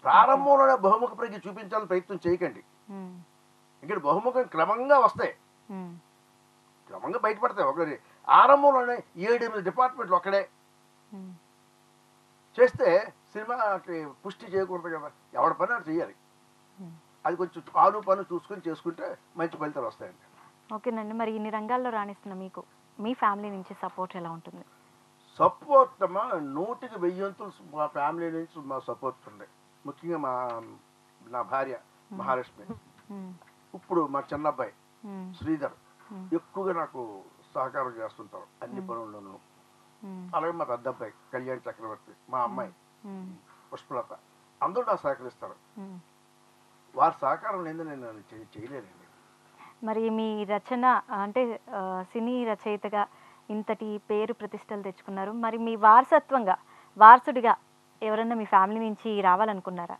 ప్రారంభంలోనే బహుముఖ ప్రజ్ఞ చూపించాలని ప్రయత్నం చేయకండి. ఇక్కడ బహుముఖం క్రమంగా వస్తాయి, క్రమంగా బయటపడతాయి. ఒకటి ఆరంభంలోనే 7-8 డిపార్ట్మెంట్లు ఒక్కడే చేస్తే సినిమాకి పుష్టి చేయకూడదు కదా. ఎవరి పని అది చేయాలి. అది కొంచెం పను చూసుకొని చేసుకుంటే మంచి ఫలితాలు వస్తాయండి. ఓకేనండి. మరి ఇన్ని రంగాల్లో రాణిస్తున్న మీకు మీ ఫ్యామిలీ నుంచి సపోర్ట్ ఎలా ఉంటుంది? సపోర్ట్ అమ్మా 100% మా ఫ్యామిలీ నుంచి మా సపోర్ట్ ఉంది. ముఖ్యంగా నా భార్య మహాలక్ష్మి, ఇప్పుడు మా చిన్నబ్బాయి శ్రీధర్ ఎక్కువగా నాకు సహకారం చేస్తుంటారు అన్ని పనుల్లోనూ. అలాగే మా పెద్ద అబ్బాయి కళ్యాణ్ చక్రవర్తి, మా అమ్మాయి పుష్పలత, అందరూ నాకు సహకరిస్తారు. వారి సహకారం లేదు నేను చేయలేనండి. మరి మీ రచన అంటే సినీ రచయితగా ఇంతటి పేరు ప్రతిష్టలు తెచ్చుకున్నారు. మరి మీ వారసుడిగా ఎవరన్నా మీ ఫ్యామిలీ నుంచి రావాలనుకున్నారా?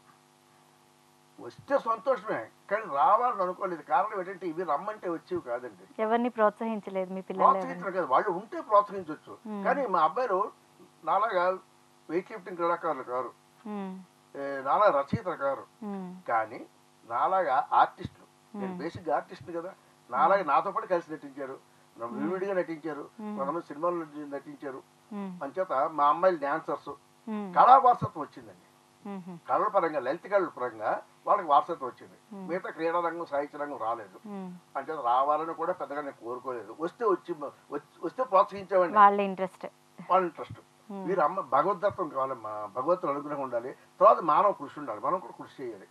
వస్తే సంతోషమే, కానీ రావాలని అనుకోలేదు. కారణం ఏంటంటే ఇవి రమ్మంటే వచ్చేవి కాదండి. ఎవరిని ప్రోత్సహించలేదు మీ పిల్లలు? ప్రోత్సహించడం కాదు, వాళ్ళు ఉంటే ప్రోత్సహించవచ్చు. కానీ మా అబ్బాయిలు నాలాగా వెయిట్ లిఫ్టింగ్ క్రీడాకారులు కారు, నాలా రచయితలు కారు, కానీ నాలాగా ఆర్టిస్టులు. నేను బేసిక్ ఆర్టిస్ట్ కదా. నాలాగా నాతో పాటు కలిసి నటించారు, విడిగా నటించారు, కొంతమంది సినిమాలు నటించారు. అంచేత మా అమ్మాయిలు డాన్సర్స్, కళా వారసత్వం వచ్చిందండి. కళల పరంగా, లలిత కళల పరంగా వాళ్ళకి వారసత్వం వచ్చింది. మిగతా క్రీడా రంగం, సాహిత్య రంగం రాలేదు. అంచేత రావాలని కూడా పెద్దగా నేను కోరుకోలేదు. వస్తే ప్రోత్సహించామండి. వాళ్ళ ఇంట్రెస్ట్. మీరు అమ్మ భగవద్దత్వం కావాలమ్మా, భగవంతుడు అనుగ్రహం ఉండాలి, తర్వాత మానవ కృషి ఉండాలి, మనం కూడా కృషి చేయాలి.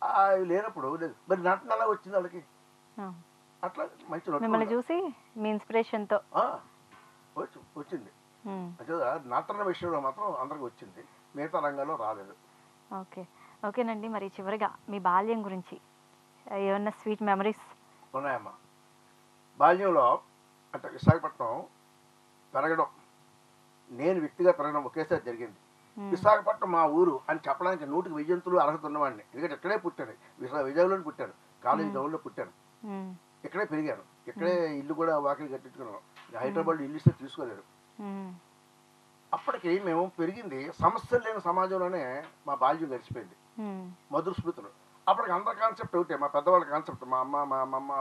అవి లేనప్పుడు లేదు. మరి నటన ఎలా వచ్చింది వాళ్ళకి? అట్లా మంచి మిమ్మల్ని చూసి మీ ఇన్స్పిరేషన్ తో వచ్చింది. నటన విషయంలో మాత్రం అందరికి వచ్చింది, మిగతా రంగాల్లో రాలేదు. ఓకేనండి. మరి చివరిగా మీ బాల్యం గురించి ఏమన్నా స్వీట్ మెమరీస్ ఉన్నాయమ్మా? బాల్యంలో అంటే విశాఖపట్నం పెరగడం, నేను వ్యక్తిగా పెరగడం ఒకేసారి జరిగింది. విశాఖపట్నం మా ఊరు అని చెప్పడానికి 100% అర్హత ఉన్నవాడిని. ఎందుకంటే ఇక్కడే పుట్టాను, విజయవాడలో పుట్టాను, కాలేజీ టౌన్లో పుట్టాను, ఇక్కడే పెరిగాను, ఇక్కడే ఇల్లు కూడా వాకిలి కట్టించుకున్నాను. హైదరాబాద్ ఇల్లు ఇస్తే తీసుకోలేదు. అప్పటికి మేము పెరిగింది సమస్యలు లేని సమాజంలోనే మా బాల్యం గడిచిపోయింది. మధుర స్మృతులు. అప్పటికి అందరి కాన్సెప్ట్ ఒకటే, మా పెద్దవాళ్ళ కాన్సెప్ట్, మా అమ్మ మా అమ్మమ్మ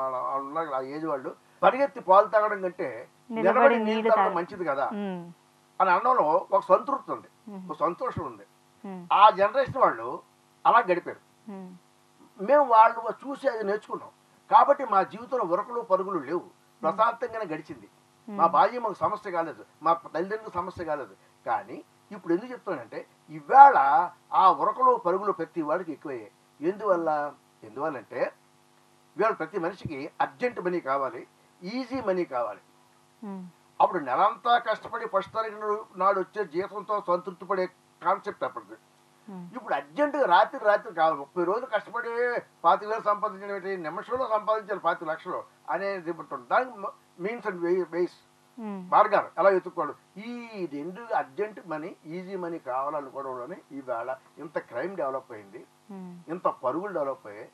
ఉన్నారు ఆ ఏజ్ వాళ్ళు, పరిగెత్తి పాలు తాగడం కంటే నిలబడి నీళ్ళు తాగడం మంచిది కదా అని అనడంలో ఒక సంతృప్తి ఉంది, ఒక సంతోషం ఉంది. ఆ జనరేషన్ వాళ్ళు అలా గడిపారు. మేము వాళ్ళు చూసి అది నేర్చుకున్నాం. కాబట్టి మా జీవితంలో ఉరకలు పరుగులు లేవు, ప్రశాంతంగానే గడిచింది. మా బాల్యం మాకు సమస్య కాలేదు, మా తల్లిదండ్రులకు సమస్య కాలేదు. కానీ ఇప్పుడు ఎందుకు చెప్తానంటే ఇవాళ ఆ ఉరకలు పరుగులు ప్రతి వాడికి ఎక్కువయ్యాయి. ఎందువల్లంటే ఇవాళ ప్రతి మనిషికి అర్జెంట్ మనీ కావాలి, ఈజీ మనీ కావాలి. అప్పుడు నెలంతా కష్టపడి ఫస్ట్ తారీఖు నాడు వచ్చే జీతంతో సంతృప్తి పడే కాన్సెప్ట్ అప్పటిది. ఇప్పుడు అర్జెంటుగా రాత్రి కావాలి. 30 రోజులు కష్టపడి 25,000 సంపాదించడం, నిమిషంలో సంపాదించాలి 40 లక్షలు అనేది ఉంటుంది. దానికి మీన్స్ అండ్ వేస్ మార్గాలు ఎలా వెతుక్కోవడం. ఈ రెండు అర్జెంట్ మనీ, ఈజీ మనీ కావాలనుకోవడంలోనే ఈవేళ ఇంత క్రైమ్ డెవలప్ అయింది, ఇంత పరుగులు డెవలప్ అయ్యాయి,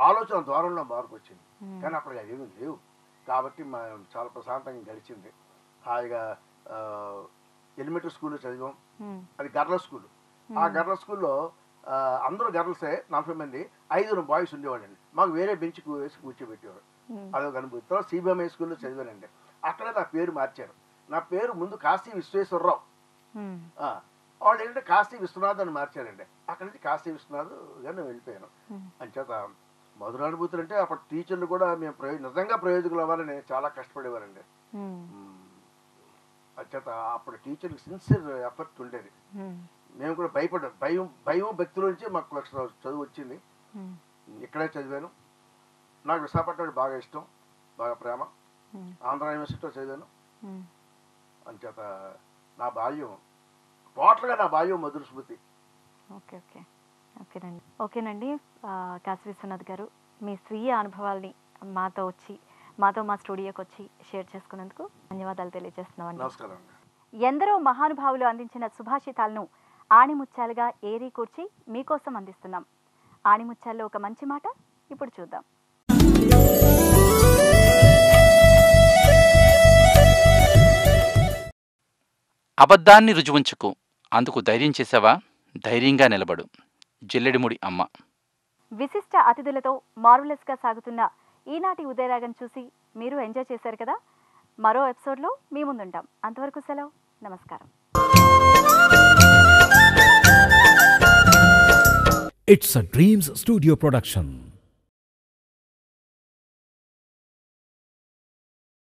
ఆలోచన ద్వారంలో మార్పు వచ్చింది. కానీ అప్పటికి అదేమీ లేవు. కాబట్టి చాలా ప్రశాంతంగా గడిచింది. హాయిగా ఎలిమెంటరీ స్కూల్లో చదివాం, అది గర్ల స్కూల్. ఆ గర్ల స్కూల్లో అందరూ గర్ల్సే, 40 మంది, 5 బాయ్స్ ఉండేవాళ్ళండి. మాకు వేరే బెంచ్ వేసి కూర్చోబెట్టేవారు. అదొక అనుభూతి. తర్వాత సిబిఎంఐ స్కూల్లో చదివానండి. అక్కడే నా పేరు మార్చారు. నా పేరు ముందు కాశీ విశ్వేశ్వరరావు, వాళ్ళు ఏంటంటే కాశీ విశ్వనాథ్ అని మార్చారండి. అక్కడి నుంచి కాశీ విశ్వనాథ్ గారు నేను వెళ్ళిపోయాను. అంచేత మధురానుభూతులు అంటే అప్పుడు టీచర్లు కూడా మేము నిజంగా ప్రయోజకులు అవ్వాలని చాలా కష్టపడేవారండి. అంచేత అప్పుడు టీచర్లు సిన్సియర్ ఎఫర్ట్ ఉండేది. మేము కూడా భయపడ్డాం, భయం భక్తుల నుంచి మాకు చదువు వచ్చింది. ఇక్కడే చదివాను. నాకు విశాఖపట్నం బాగా ఇష్టం, బాగా ప్రేమ. ఆంధ్ర యూనివర్సిటీలో చదివాను. అంచేత నా బాల్యం టోటల్గా నా బాల్యం మధుర స్మృతి. ఓకేనండి. కాశీ విశ్వనాథ్ గారు, మీ స్వీయ అనుభవాల్ని మాతో మా స్టూడియోకి వచ్చి షేర్ చేసుకున్నందుకు ధన్యవాదాలు తెలియజేస్తున్నామండి. నమస్కారం. ఎందరో మహానుభావులు అందించిన సుభాషితాలను ఆణిముత్యాలుగా ఏరి కూర్చి మీకోసం అందిస్తున్నాం. ఆణిముత్యాల్లో ఒక మంచి మాట ఇప్పుడు చూద్దాం. అబద్ధాన్ని రుజువుంచుకు, అందుకు ధైర్యం చేసావా, ధైర్యంగా నిలబడు. జిల్లెడిముడి అమ్మ. విశిష్ట అతిథులతో మార్వెలస్గా సాగుతున్న ఈనాటి ఉదయరాగం చూసి మీరు ఎంజాయ్ చేశారు కదా. మరో ఎపిసోడ్లో మీ ముందుంటాం. అంతవరకు సెలవు. నమస్కారం. It's a Dreams Studio production.